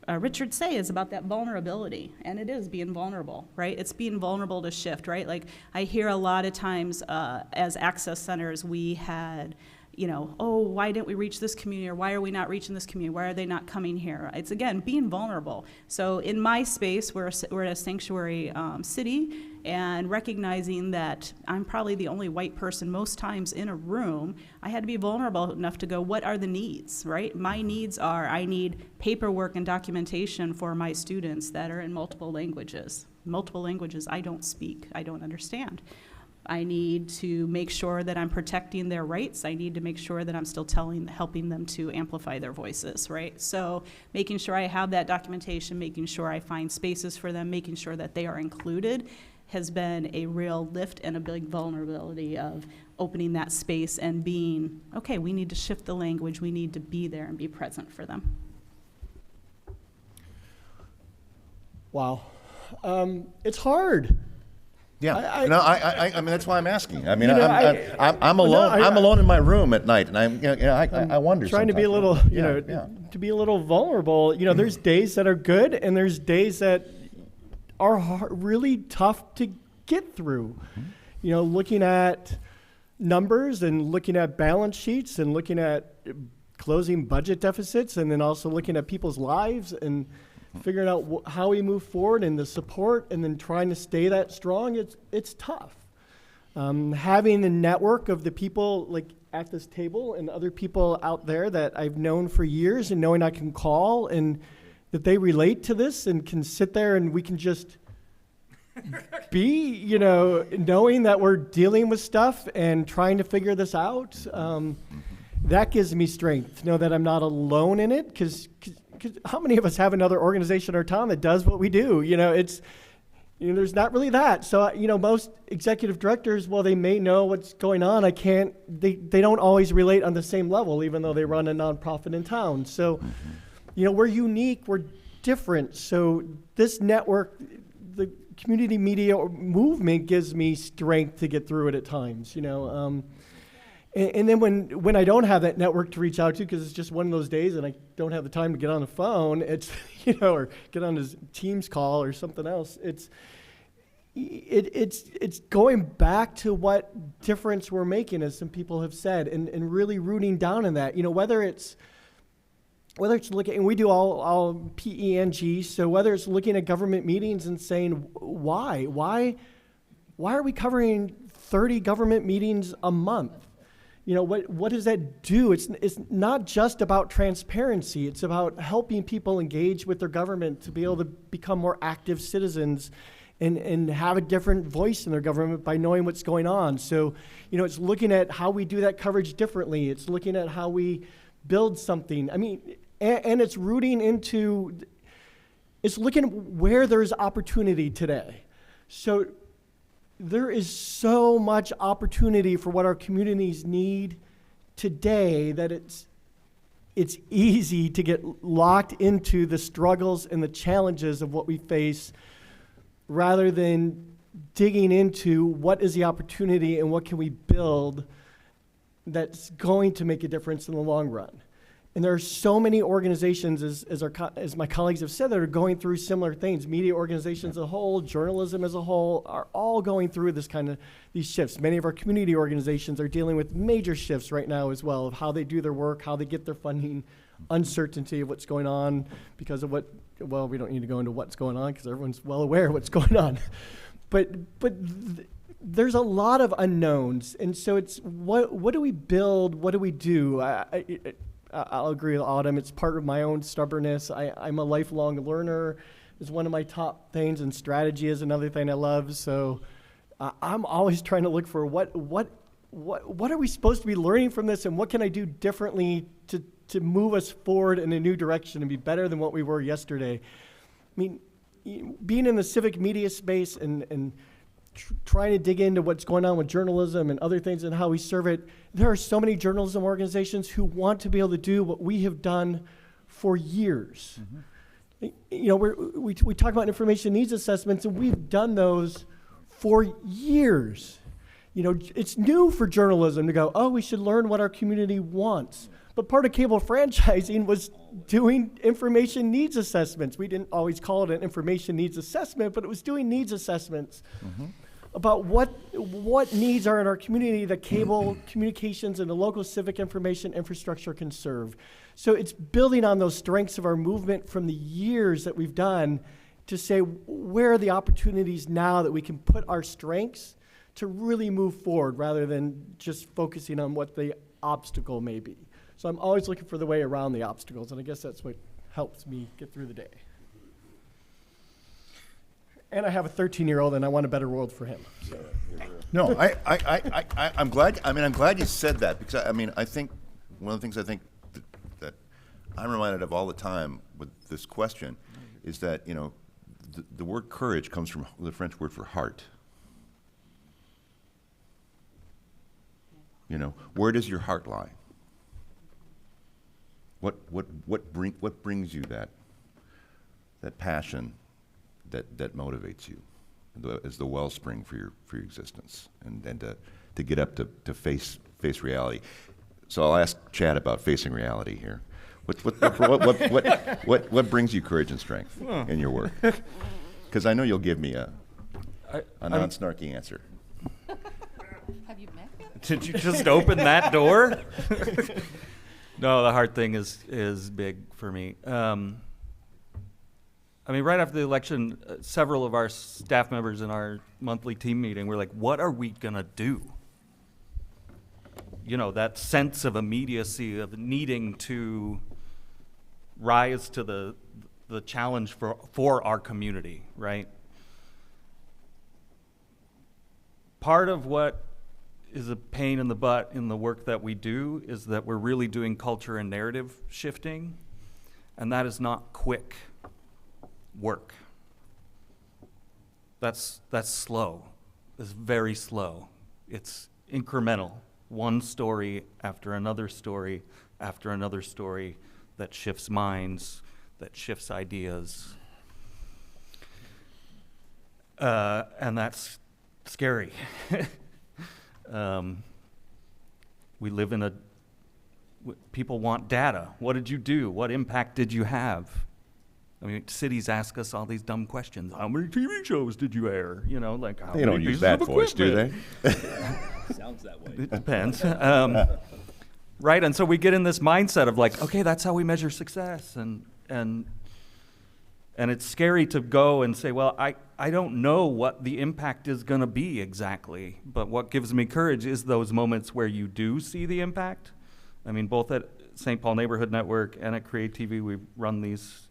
Richard say, is about that vulnerability, and it is being vulnerable, right? It's being vulnerable to shift, right? Like, I hear a lot of times as access centers, we had, you know, oh, why didn't we reach this community, or why are we not reaching this community? Why are they not coming here? It's, again, being vulnerable. So in my space, we're at a sanctuary city, and recognizing that I'm probably the only white person most times in a room, I had to be vulnerable enough to go, what are the needs, right? My needs are, I need paperwork and documentation for my students that are in multiple languages. Multiple languages I don't speak, I don't understand. I need to make sure that I'm protecting their rights. I need to make sure that I'm still helping them to amplify their voices, right? So making sure I have that documentation, making sure I find spaces for them, making sure that they are included has been a real lift and a big vulnerability of opening that space and being, okay, we need to shift the language, we need to be there and be present for them. Wow. It's hard. Yeah, I mean, that's why I'm asking. I mean, You know, I'm alone. I'm alone in my room at night, and I wonder. trying to be a sometimes. little, you know, to be a little vulnerable. You know, there's days that are good, and there's days that are really tough to get through. You know, looking at numbers and looking at balance sheets and looking at closing budget deficits, and then also looking at people's lives and figuring out how we move forward and the support, and then trying to stay that strong. It's tough. Having a network of the people like at this table and other people out there that I've known for years, and knowing I can call and that they relate to this and can sit there and we can just be, you know, knowing that we're dealing with stuff and trying to figure this out. That gives me strength to know that I'm not alone in it, because how many of us have another organization in our town that does what we do? You know, there's not really that. So, you know, most executive directors, while they may know what's going on, they don't always relate on the same level, even though they run a nonprofit in town. So, you know, we're unique, we're different. So this network, the community media movement, gives me strength to get through it at times, you know. And then when I don't have that network to reach out to, because it's just one of those days and I don't have the time to get on the phone, it's, you know, or get on a Teams call or something else, it's going back to what difference we're making, as some people have said, and really rooting down in that. You know, whether it's looking, and we do all PENG, so whether it's looking at government meetings and saying, why are we covering 30 government meetings a month? You know, what does that do? It's not just about transparency. It's about helping people engage with their government to be able to become more active citizens and have a different voice in their government by knowing what's going on. So, you know, it's looking at how we do that coverage differently. It's looking at how we build something. I mean, and it's rooting into, it's looking where there's opportunity today. So there is so much opportunity for what our communities need today that it's easy to get locked into the struggles and the challenges of what we face, rather than digging into what is the opportunity and what can we build that's going to make a difference in the long run. And there are so many organizations, as my colleagues have said, that are going through similar things. Media organizations as a whole, journalism as a whole, are all going through these shifts. Many of our community organizations are dealing with major shifts right now as well, of how they do their work, how they get their funding, uncertainty of what's going on because of well, we don't need to go into what's going on because everyone's well aware of what's going on. But there's a lot of unknowns, and so it's what do we build? What do we do? I'll agree with Autumn. It's part of my own stubbornness. I'm a lifelong learner. Is one of my top things, and strategy is another thing I love. So I'm always trying to look for what are we supposed to be learning from this, and what can I do differently to move us forward in a new direction and be better than what we were yesterday. I mean, being in the civic media space and trying to dig into what's going on with journalism and other things and how we serve it, there are so many journalism organizations who want to be able to do what we have done for years. Mm-hmm. You know, we talk about information needs assessments, and we've done those for years. You know, it's new for journalism to go, oh, we should learn what our community wants. But part of cable franchising was doing information needs assessments. We didn't always call it an information needs assessment, but it was doing needs assessments about what needs are in our community that cable communications and the local civic information infrastructure can serve. So it's building on those strengths of our movement from the years that we've done to say, where are the opportunities now that we can put our strengths to really move forward rather than just focusing on what the obstacle may be. So I'm always looking for the way around the obstacles, and I guess that's what helps me get through the day. And I have a 13-year-old, and I want a better world for him. So. No, I'm glad. I mean, I'm glad you said that, because I think one of the things I think that I'm reminded of all the time with this question is that, you know, the word courage comes from the French word for heart. You know, where does your heart lie? What brings you that passion that motivates you as the wellspring for your existence, and to get up to face reality. So I'll ask Chad about facing reality here. What brings you courage and strength in your work? Because I know you'll give me a non-snarky answer. Have you met him? Did you just open that door? No, the hard thing is big for me. I mean, right after the election, several of our staff members in our monthly team meeting were like, what are we going to do? You know, that sense of immediacy of needing to rise to the challenge for our community, right? Part of what is a pain in the butt in the work that we do is that we're really doing culture and narrative shifting, and that is not quick work. That's slow. It's very slow. It's incremental. One story after another story after another story that shifts minds, that shifts ideas. And that's scary. We live in people want data. What did you do? What impact did you have? I mean, cities ask us all these dumb questions. How many TV shows did you air? You know, like how They many don't use pieces that of voice, do they? equipment? Sounds that way. It depends. Right, and so we get in this mindset of like, okay, that's how we measure success, and it's scary to go and say, well, I don't know what the impact is going to be exactly, but what gives me courage is those moments where you do see the impact. I mean, both at St. Paul Neighborhood Network and at Create TV, we run these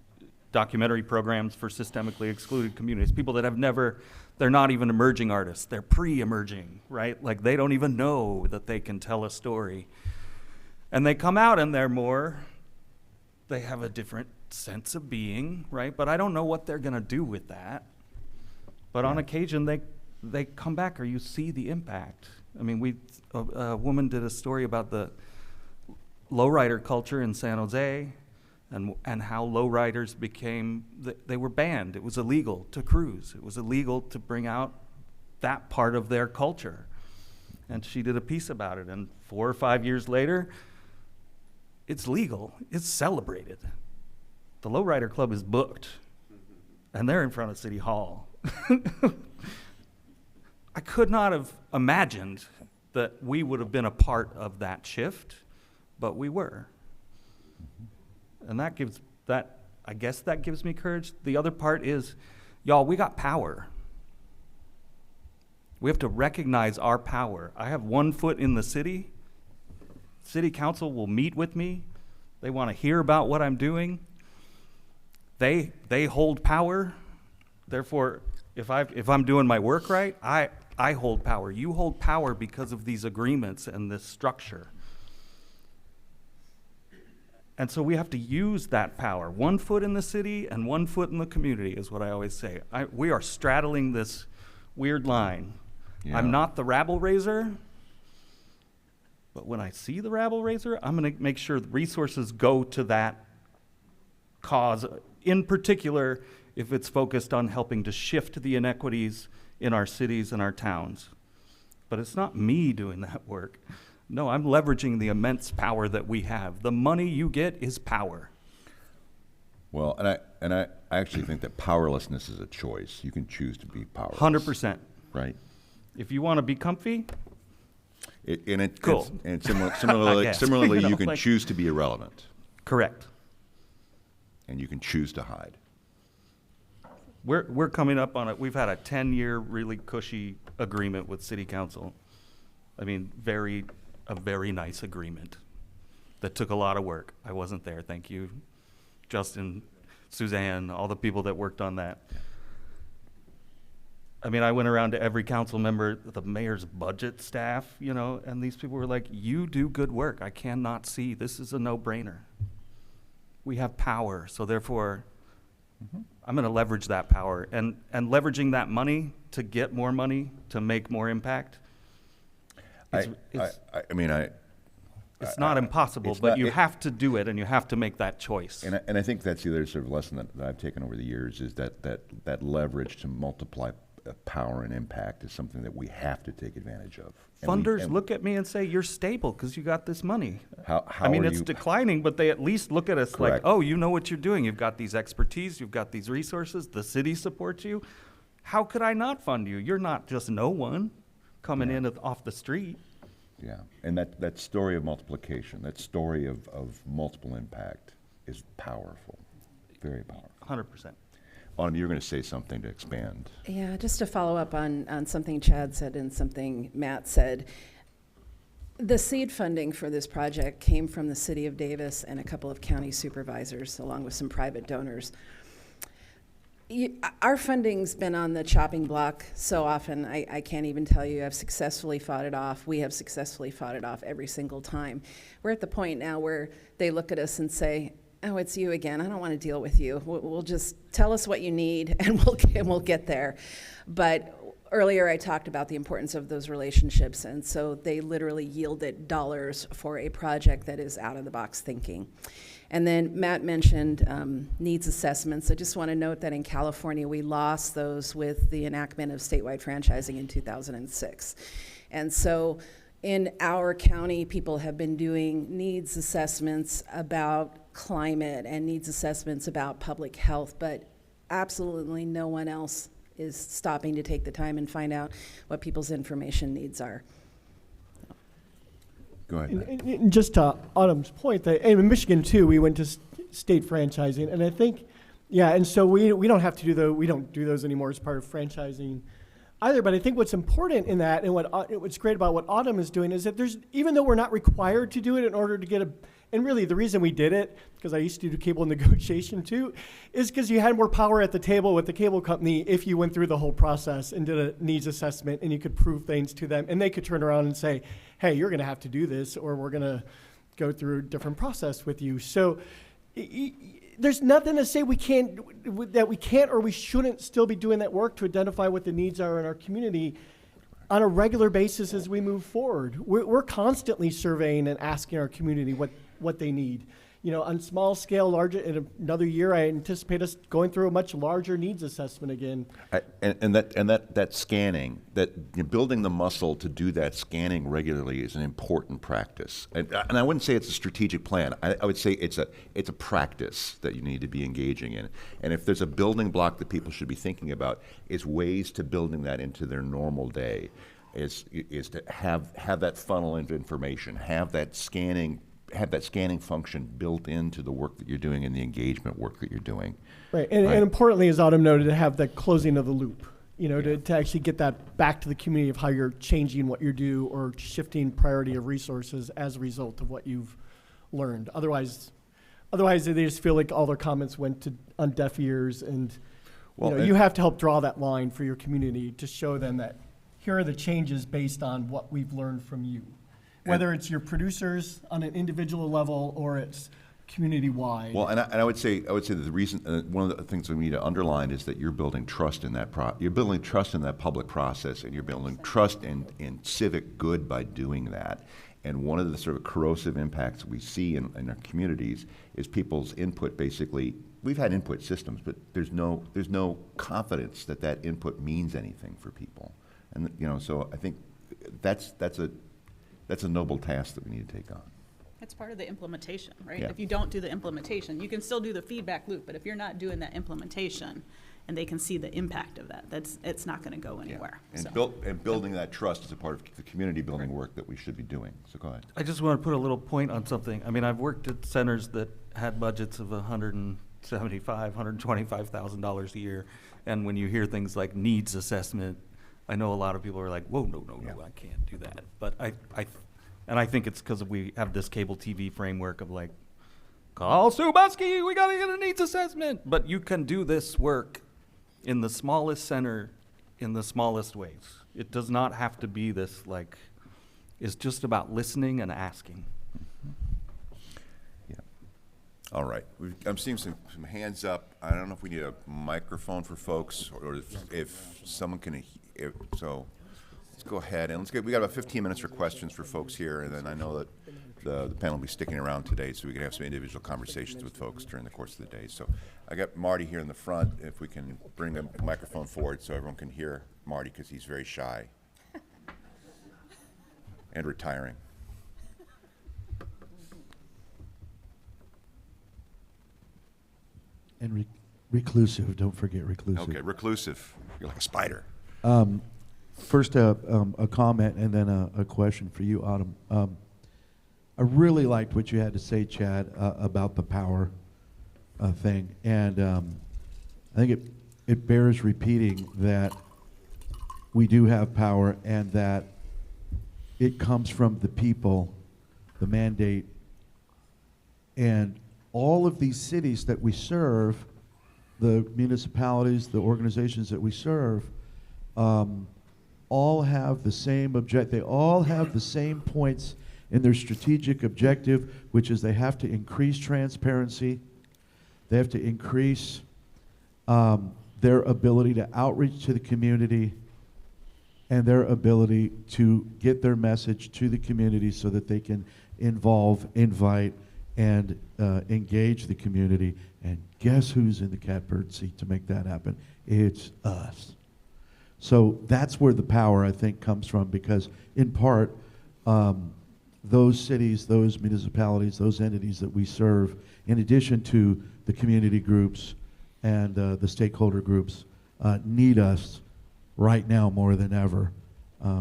documentary programs for systemically excluded communities, people that have never, they're not even emerging artists, they're pre-emerging, right? Like they don't even know that they can tell a story. And they come out and they have a different sense of being, right? But I don't know what they're gonna do with that. But on occasion, they come back or you see the impact. I mean, a woman did a story about the lowrider culture in San Jose and how lowriders they were banned. It was illegal to cruise. It was illegal to bring out that part of their culture. And she did a piece about it. And 4 or 5 years later, it's legal. It's celebrated. The Lowrider Club is booked. And they're in front of City Hall. I could not have imagined that we would have been a part of that shift, but we were. And I guess that gives me courage. The other part is, y'all, we got power. We have to recognize our power. I have 1 foot in the city. City council will meet with me. They want to hear about what I'm doing. They hold power. Therefore, if I'm doing my work right, I hold power. You hold power because of these agreements and this structure. And so we have to use that power. 1 foot in the city and 1 foot in the community is what I always say. We are straddling this weird line. Yeah. I'm not the rabble raiser, but when I see the rabble raiser, I'm going to make sure the resources go to that cause, in particular, if it's focused on helping to shift the inequities in our cities and our towns. But it's not me doing that work. No, I'm leveraging the immense power that we have. The money you get is power. Well, and I actually think that powerlessness is a choice. You can choose to be powerless. 100%. Right? If you want to be comfy, Cool. Similarly, guess. similarly, You know, you can like- choose to be irrelevant, correct. and you can choose to hide. We're coming up on it. We've had a 10-year really cushy agreement with City Council. I mean, a very nice agreement that took a lot of work. I wasn't there. Thank you, Justin, Suzanne, all the people that worked on that. I mean, I went around to every council member, the mayor's budget staff, you know, and these people were like, you do good work. I cannot see. This is a no-brainer. We have power, so therefore, I'm going to leverage that power. And leveraging that money to get more money, to make more impact, it's not impossible, it's but not- you have to do it, and you have to make that choice. And I think that's the other sort of lesson that I've taken over the years is that leverage to multiply power and impact is something that we have to take advantage of. Funders look at me and say, you're stable because you got this money. How I mean, are it's you- declining, but they at least look at us like, Correct. oh, you know what you're doing. You've got these expertise. You've got these resources. The city supports you. How could I not fund you? You're not just no one coming in off the street. Yeah, and that story of multiplication, that story of multiple impact is powerful, very powerful. 100%. Autumn, you're going to say something to expand. Yeah, just to follow up on something Chad said and something Matt said. The seed funding for this project came from the city of Davis and a couple of county supervisors, along with some private donors. Our funding's been on the chopping block so often, I can't even tell you. I've successfully fought it off. We have successfully fought it off every single time. We're at the point now where they look at us and say, oh, it's you again. I don't want to deal with you. We'll just tell us what you need, and we'll get there. But earlier I talked about the importance of those relationships, and so they literally yielded dollars for a project that is out-of-the-box thinking. And then Matt mentioned needs assessments. I just want to note that in California, we lost those with the enactment of statewide franchising in 2006. And so in our county, people have been doing needs assessments about climate and needs assessments about public health, but absolutely no one else is stopping to take the time and find out what people's information needs are. Go ahead, Matt. And just to Autumn's point, that and in Michigan too, we went to state franchising, and I think, yeah, and so we don't have to we don't do those anymore as part of franchising either. But I think what's important in that, and what's great about what Autumn is doing, is that there's, even though we're not required to do it in order to get and really the reason we did it, because I used to do cable negotiation too, is because you had more power at the table with the cable company if you went through the whole process and did a needs assessment, and you could prove things to them, and they could turn around and say, hey, you're going to have to do this, or we're going to go through a different process with you. So there's nothing to say we can't or we shouldn't still be doing that work to identify what the needs are in our community on a regular basis as we move forward. We're constantly surveying and asking our community what they need. You know, on small scale, larger, in another year, I anticipate us going through a much larger needs assessment again. That scanning, building the muscle to do that scanning regularly is an important practice. And I wouldn't say it's a strategic plan. I would say it's a practice that you need to be engaging in. And if there's a building block that people should be thinking about, is ways to building that into their normal day, is to have that funnel of information, have that scanning function built into the work that you're doing and the engagement work that you're doing. Right, and importantly, as Autumn noted, to have that closing of the loop. you know, to actually get that back to the community of how you're changing what you do or shifting priority of resources as a result of what you've learned. Otherwise they just feel like all their comments went on deaf ears, and you have to help draw that line for your community to show them that here are the changes based on what we've learned from you. Whether it's your producers on an individual level or it's community-wide. Well, and I would say that the reason, one of the things that we need to underline is that you're building trust in that you're building trust in that public process, and you're building trust in civic good by doing that. And one of the sort of corrosive impacts we see in our communities is people's input. Basically, we've had input systems, but there's no confidence that that input means anything for people. And so I think that's a noble task that we need to take on. It's part of the implementation, right? Yeah. If you don't do the implementation, you can still do the feedback loop, but if you're not doing that implementation and they can see the impact of that, it's not going to go anywhere. And, So. building that trust is a part of the community building work that we should be doing. So go ahead. I just want to put a little point on something. I mean, I've worked at centers that had budgets of $175,000, $125,000 a year, and when you hear things like needs assessment, I know a lot of people are like, whoa, no, I can't do that. But I think it's because we have this cable TV framework of like, call Sue Buskey, we got to get a needs assessment. But you can do this work in the smallest center in the smallest ways. It does not have to be this like, it's just about listening and asking. Yeah. All right. I'm seeing some hands up. I don't know if we need a microphone for folks, or if someone can. So let's go ahead and we got about 15 minutes for questions for folks here, and then I know that the panel will be sticking around today, so we can have some individual conversations with folks during the course of the day. So I got Marty here in the front. If we can bring a microphone forward so everyone can hear Marty, because he's very shy and retiring. And reclusive, don't forget reclusive. Okay, reclusive. You're like a spider. First, a comment and then a question for you, Autumn. I really liked what you had to say, Chad, about the power thing. And I think it bears repeating that we do have power and that it comes from the people, the mandate. And all of these cities that we serve, the municipalities, the organizations that we serve, all have the same object. They all have the same points in their strategic objective, which is they have to increase transparency. They have to increase their ability to outreach to the community and their ability to get their message to the community so that they can involve, invite, and engage the community. And guess who's in the catbird seat to make that happen? It's us. So that's where the power, I think, comes from, because in part, those cities, those municipalities, those entities that we serve, in addition to the community groups and the stakeholder groups, need us right now more than ever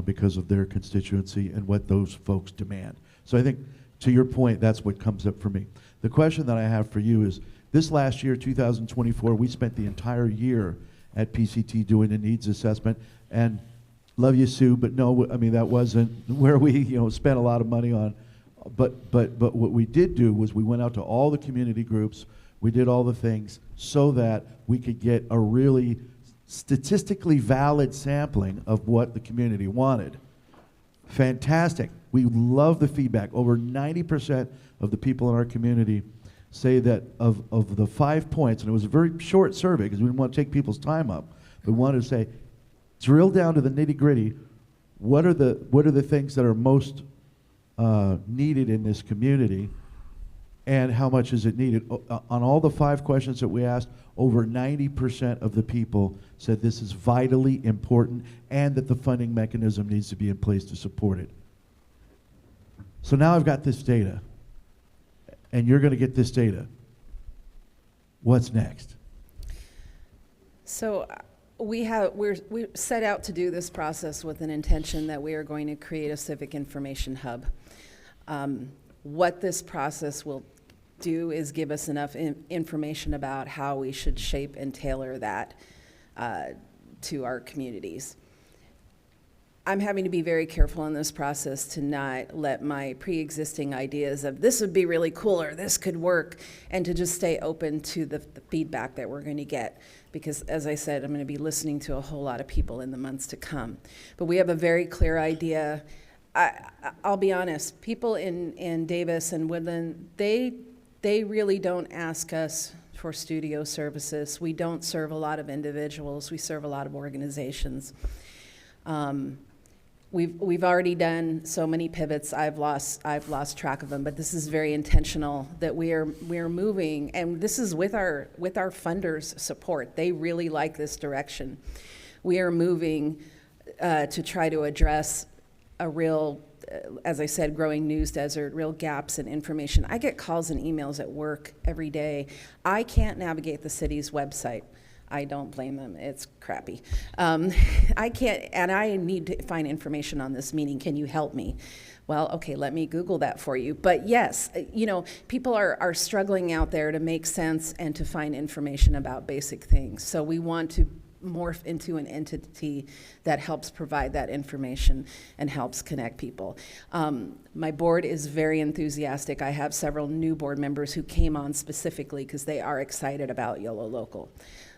because of their constituency and what those folks demand. So I think, to your point, that's what comes up for me. The question that I have for you is, this last year, 2024, we spent the entire year at PCT doing a needs assessment, and love you, Sue, but no, I mean, that wasn't where we spent a lot of money on. But what we did do was we went out to all the community groups, we did all the things so that we could get a really statistically valid sampling of what the community wanted. Fantastic. We love the feedback. Over 90% of the people in our community say that of the 5 points, and it was a very short survey because we didn't want to take people's time up, we wanted to say, drill down to the nitty-gritty, what are the things that are most needed in this community, and how much is it needed? On all the 5 questions that we asked, over 90% of the people said this is vitally important and that the funding mechanism needs to be in place to support it. So now I've got this data, and you're going to get this data. What's next? So we set out to do this process with an intention that we are going to create a civic information hub. What this process will do is give us enough information about how we should shape and tailor that to our communities. I'm having to be very careful in this process to not let my pre-existing ideas of this would be really cool or this could work, and to just stay open to the feedback that we're going to get. Because as I said, I'm going to be listening to a whole lot of people in the months to come. But we have a very clear idea. I'll be honest, people in Davis and Woodland, they really don't ask us for studio services. We don't serve a lot of individuals. We serve a lot of organizations. We've already done so many pivots. I've lost track of them, but this is very intentional that we are moving, and this is with our funders' support. They really like this direction. We are moving to try to address a real, as I said, growing news desert, real gaps in information. I get calls and emails at work every day. I can't navigate the city's website. I don't blame them. It's crappy. I can't, and I need to find information on this meeting. Can you help me? Well, okay, let me Google that for you. But yes, you know, people are struggling out there to make sense and to find information about basic things. So we want to morph into an entity that helps provide that information and helps connect people. My board is very enthusiastic. I have several new board members who came on specifically because they are excited about YOLO Local.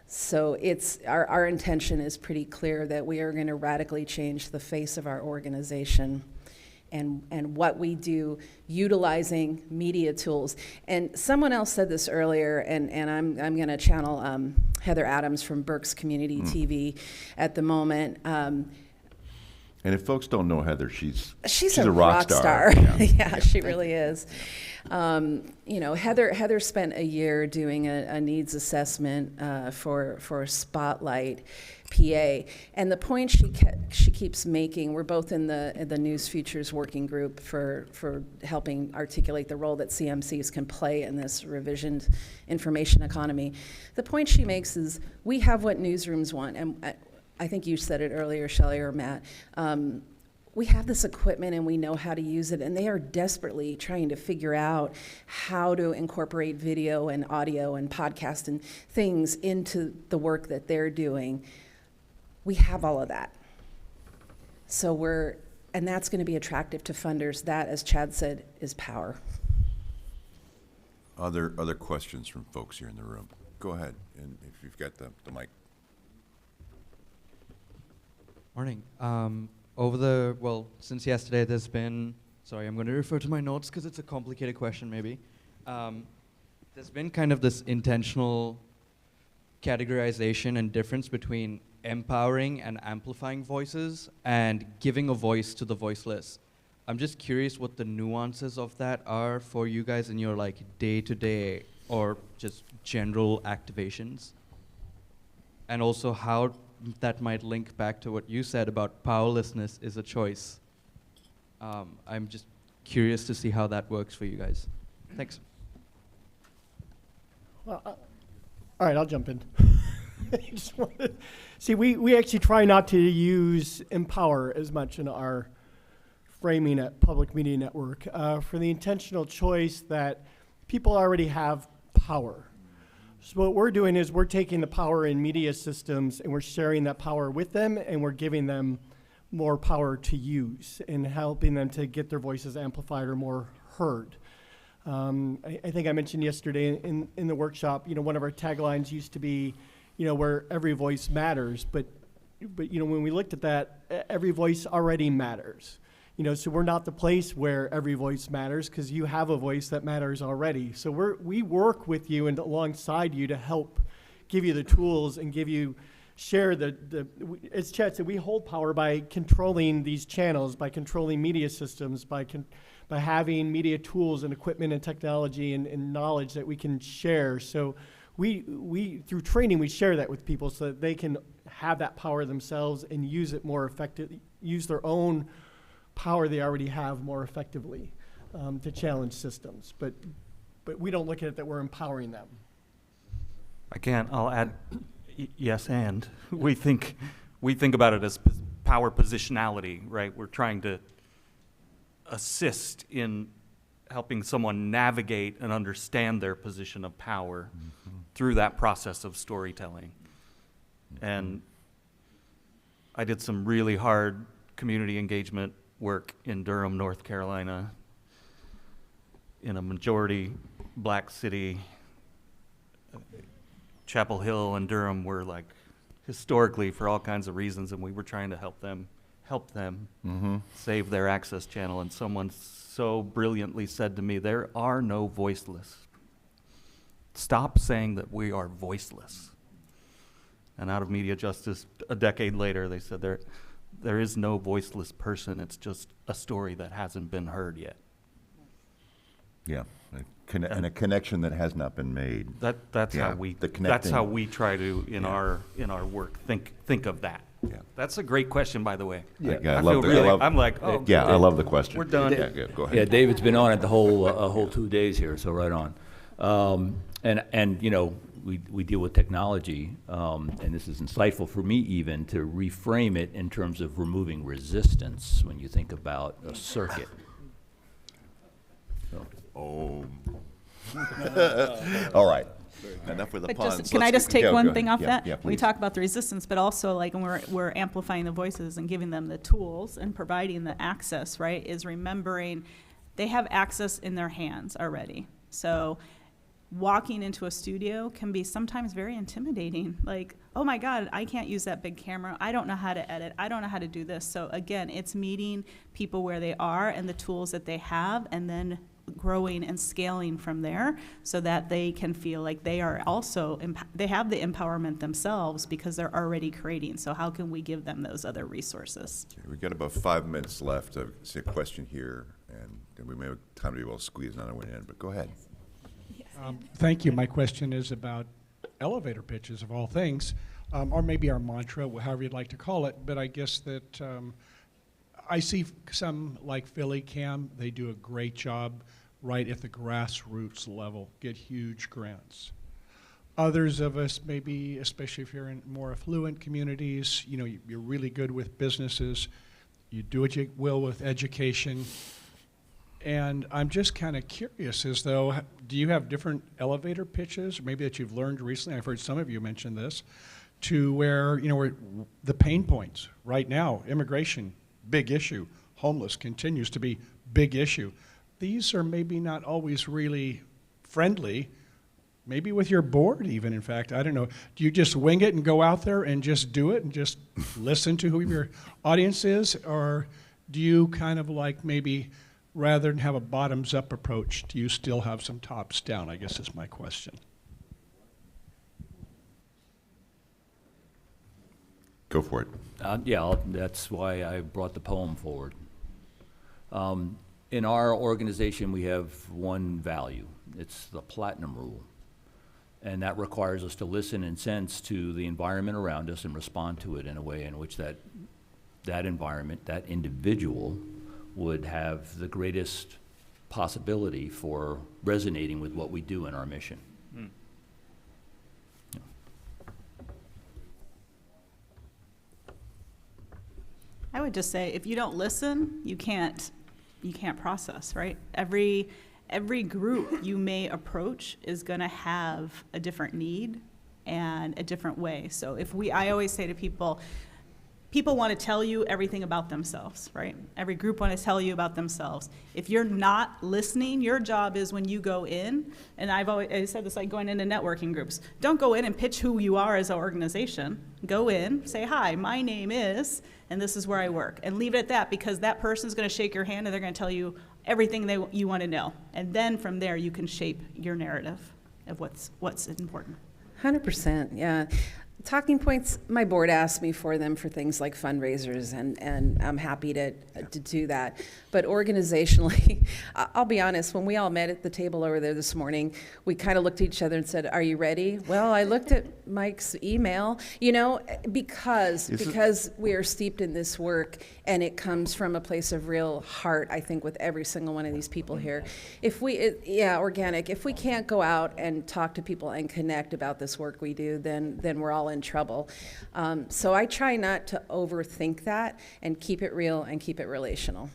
So it's our intention is pretty clear that we are going to radically change the face of our organization and what we do utilizing media tools. And someone else said this earlier, and I'm going to channel Heather Adams from Berks Community TV at the moment. And if folks don't know Heather, she's a rock star. Yeah. Yeah, she really is. You know, Heather spent a year doing a needs assessment for Spotlight PA, and the point she keeps making, we're both in the News Futures Working Group for helping articulate the role that CMCs can play in this revisioned information economy. The point she makes is we have what newsrooms want, and I think you said it earlier, Shelley or Matt. We have this equipment and we know how to use it, and they are desperately trying to figure out how to incorporate video and audio and podcast and things into the work that they're doing. We have all of that. So and that's going to be attractive to funders. That, as Chad said, is power. Other questions from folks here in the room? Go ahead, and if you've got the mic. Morning. Since yesterday there's been, sorry, I'm going to refer to my notes because it's a complicated question maybe. There's been kind of this intentional categorization and difference between empowering and amplifying voices and giving a voice to the voiceless. I'm just curious what the nuances of that are for you guys in your like day-to-day or just general activations. And also how that might link back to what you said about powerlessness is a choice. I'm just curious to see how that works for you guys. Thanks. Well, all right, I'll jump in. See, we actually try not to use empower as much in our framing at Public Media Network for the intentional choice that people already have power. So what we're doing is we're taking the power in media systems and we're sharing that power with them, and we're giving them more power to use and helping them to get their voices amplified or more heard. I think I mentioned yesterday in the workshop, you know, one of our taglines used to be, you know, where every voice matters, but you know, when we looked at that, every voice already matters. You know, so we're not the place where every voice matters because you have a voice that matters already. So we work with you and alongside you to help give you the tools and share as Chad said, we hold power by controlling these channels, by controlling media systems, by having media tools and equipment and technology and knowledge that we can share. So we through training, we share that with people so that they can have that power themselves and use it more effectively, use their own power they already have more effectively to challenge systems. But we don't look at it that we're empowering them. I'll add, yes, and we think about it as power positionality, right? We're trying to assist in helping someone navigate and understand their position of power through that process of storytelling. And I did some really hard community engagement work in Durham, North Carolina, in a majority black city. Chapel Hill and Durham were like historically for all kinds of reasons, and we were trying to help them save their access channel. And someone so brilliantly said to me, there are no voiceless. Stop saying that we are voiceless. And out of media justice, a decade later, they said there is no voiceless person. It's just a story that hasn't been heard yet. Yeah, and a connection that has not been made. That's Yeah, how we the that's how connecting. we try to in our work think of that. Yeah. That's a great question, by the way. Yeah, I feel really, I'm like, oh, Yeah, I love the question. we're done. Yeah, go ahead. Yeah, David's been on it the whole 2 days here, so right on. And you know, we deal with technology, and this is insightful for me even to reframe it in terms of removing resistance when you think about a circuit. So, All right. Enough with the But puns. just, can I just take Go one ahead. thing off Yeah, that? Yeah, We please. talk about the resistance, but also like when we're amplifying the voices and giving them the tools and providing the access, right, is remembering they have access in their hands already. So walking into a studio can be sometimes very intimidating. Like, oh my God, I can't use that big camera. I don't know how to edit. I don't know how to do this. So again, it's meeting people where they are and the tools that they have, and then growing and scaling from there so that they can feel like they are also, they have the empowerment themselves because they're already creating. So how can we give them those other resources? Okay, we've got about 5 minutes left. I see a question here, and then we may have time to be able to squeeze another one in, but go ahead. Thank you. My question is about elevator pitches of all things, or maybe our mantra, however you'd like to call it. But I guess that I see some like Philly Cam, they do a great job right at the grassroots level, get huge grants. Others of us, maybe, especially if you're in more affluent communities, you know, you're really good with businesses, you do what you will with education. And I'm just kind of curious as though, do you have different elevator pitches, maybe that you've learned recently? I've heard some of you mention this, to where, you know, where the pain points right now, immigration, big issue, homeless continues to be big issue. These are maybe not always really friendly, maybe with your board even, in fact, I don't know. Do you just wing it and go out there and just do it and just listen to who your audience is? Or do you kind of like maybe, rather than have a bottoms-up approach, do you still have some tops-down, I guess is my question. Go for it. that's why I brought the poem forward. In our organization, we have one value. It's the platinum rule. And that requires us to listen and sense to the environment around us and respond to it in a way in which that environment, that individual, would have the greatest possibility for resonating with what we do in our mission. I would just say, if you don't listen, you can't process, right? Every group you may approach is going to have a different need and a different way. So I always say to people want to tell you everything about themselves, right? Every group want to tell you about themselves. If you're not listening, your job is when you go in, and I said this like going into networking groups, don't go in and pitch who you are as an organization. Go in, say, hi, my name is, and this is where I work, and leave it at that, because that person's going to shake your hand and they're going to tell you everything you want to know. And then from there, you can shape your narrative of what's important. 100%, yeah. Talking points, my board asked me for them for things like fundraisers, and I'm happy to do that. But organizationally, I'll be honest, when we all met at the table over there this morning, we kind of looked at each other and said, are you ready? Well, I looked at Mike's email, you know, because we are steeped in this work, and it comes from a place of real heart, I think, with every single one of these people here. Organic. If we can't go out and talk to people and connect about this work we do, then we're all in trouble. So I try not to overthink that and keep it real and keep it relational.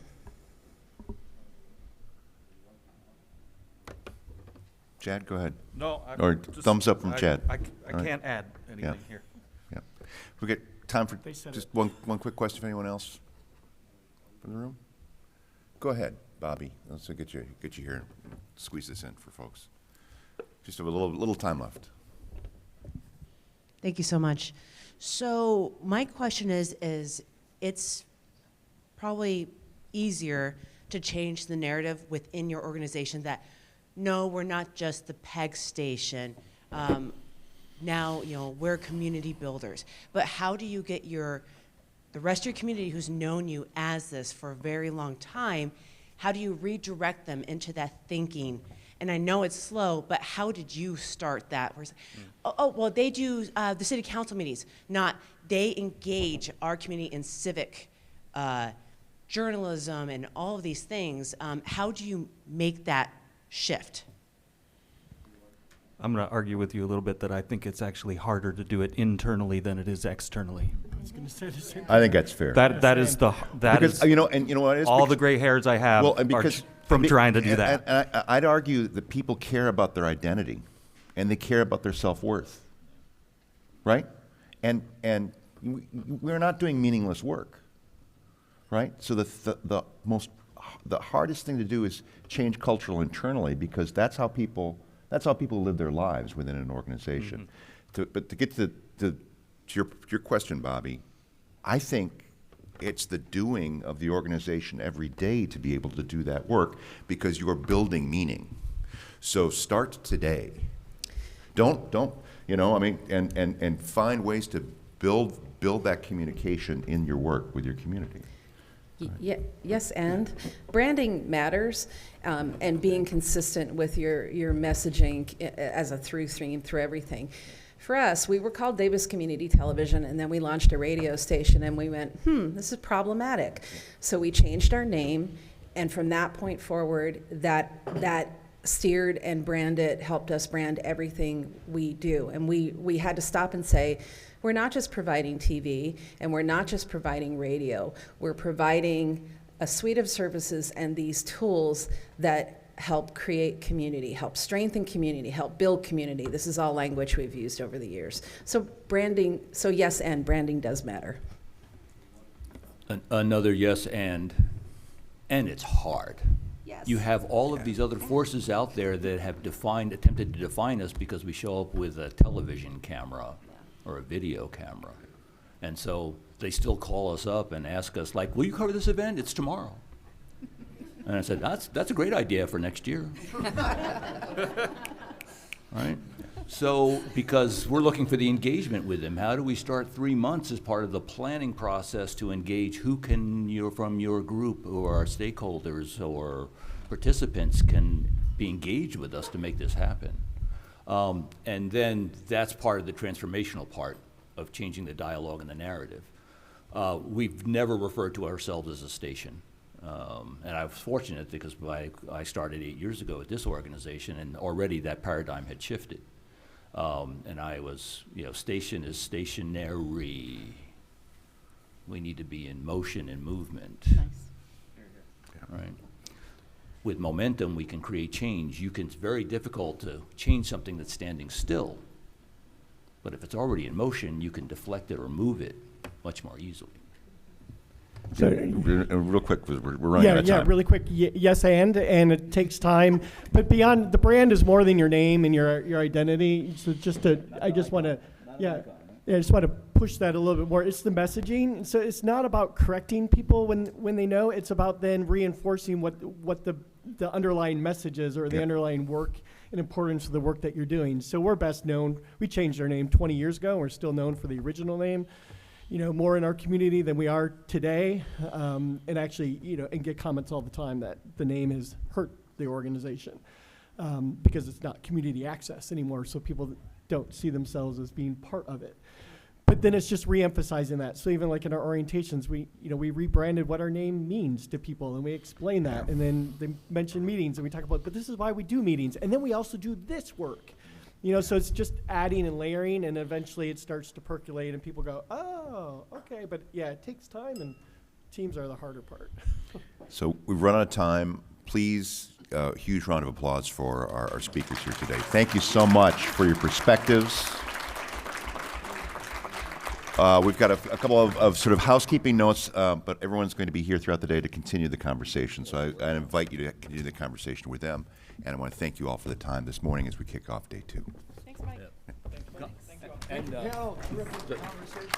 Chad, go ahead. No. Or thumbs up from Chad. I All right. can't add anything here. Yeah. We get time for They said just it. one quick question from anyone else from the room? Go ahead, Bobby. Let's get you here. Squeeze this in for folks. Just have a little time left. Thank you so much. So my question is it's probably easier to change the narrative within your organization that, no, we're not just the PEG station. Now, we're community builders. But how do you get the rest of your community who's known you as this for a very long time, how do you redirect them into that thinking? And I know it's slow, but how did you start that? Where it's like, well, they do the city council meetings, not they engage our community in civic journalism and all of these things. How do you make that shift? I'm going to argue with you a little bit that I think it's actually harder to do it internally than it is externally. I was going to say the same. I think that's fair. That is Because, you know what it is? all the gray hairs I have Well, and are because from trying to do that. And I'd argue that people care about their identity, and they care about their self-worth, right? And we're not doing meaningless work, right? So the hardest thing to do is change cultural internally, because that's how people live their lives within an organization. But to get to your question, Bobby, I think it's the doing of the organization every day to be able to do that work, because you are building meaning. So start today. Don't and find ways to build that communication in your work with your community. Yes, and branding matters, and being consistent with your messaging as a through everything. For us, we were called Davis Community Television, and then we launched a radio station, and we went, this is problematic. So we changed our name, and from that point forward, that steered and helped us brand everything we do. And we had to stop and say, we're not just providing TV, and we're not just providing radio. We're providing a suite of services and these tools that help create community, help strengthen community, help build community. This is all language we've used over the years. So yes, and branding does matter. Another yes, and it's hard. Yes. You have all of these other forces out there that have attempted to define us because we show up with a television camera or a video camera. And so they still call us up and ask us, like, will you cover this event? It's tomorrow. And I said, that's a great idea for next year. Right? So, because we're looking for the engagement with them, how do we start 3 months as part of the planning process to engage who from your group or our stakeholders or participants can be engaged with us to make this happen? And then that's part of the transformational part of changing the dialogue and the narrative. We've never referred to ourselves as a station. And I was fortunate because I started 8 years ago at this organization, and already that paradigm had shifted. And I was, station is stationary. We need to be in motion and movement. Nice. Right. With momentum, we can create change. It's very difficult to change something that's standing still. But if it's already in motion, you can deflect it or move it much more easily. So, Real quick, we're running out of time. Yeah, really quick. Yes, and it takes time. But beyond, the brand is more than your name and your identity. So I just want to push that a little bit more. It's the messaging. So it's not about correcting people when they know. It's about then reinforcing what the underlying message is, or the underlying work and importance of the work that you're doing. So we're best known. We changed our name 20 years ago. We're still known for the original name. More in our community than we are today, and actually, and get comments all the time that the name has hurt the organization because it's not community access anymore, so people don't see themselves as being part of it. But then it's just re-emphasizing that. So even like in our orientations, we rebranded what our name means to people, and we explain that, and then they mention meetings, and we talk about, but this is why we do meetings, and then we also do this work. So it's just adding and layering, and eventually it starts to percolate, and people go, oh, okay. But yeah, it takes time, and teams are the harder part. So we've run out of time. Please, huge round of applause for our speakers here today. Thank you so much for your perspectives. We've got a couple of sort of housekeeping notes, but everyone's going to be here throughout the day to continue the conversation. So I invite you to continue the conversation with them. And I want to thank you all for the time this morning as we kick off day 2. Thanks, Mike. And, Terrific conversation.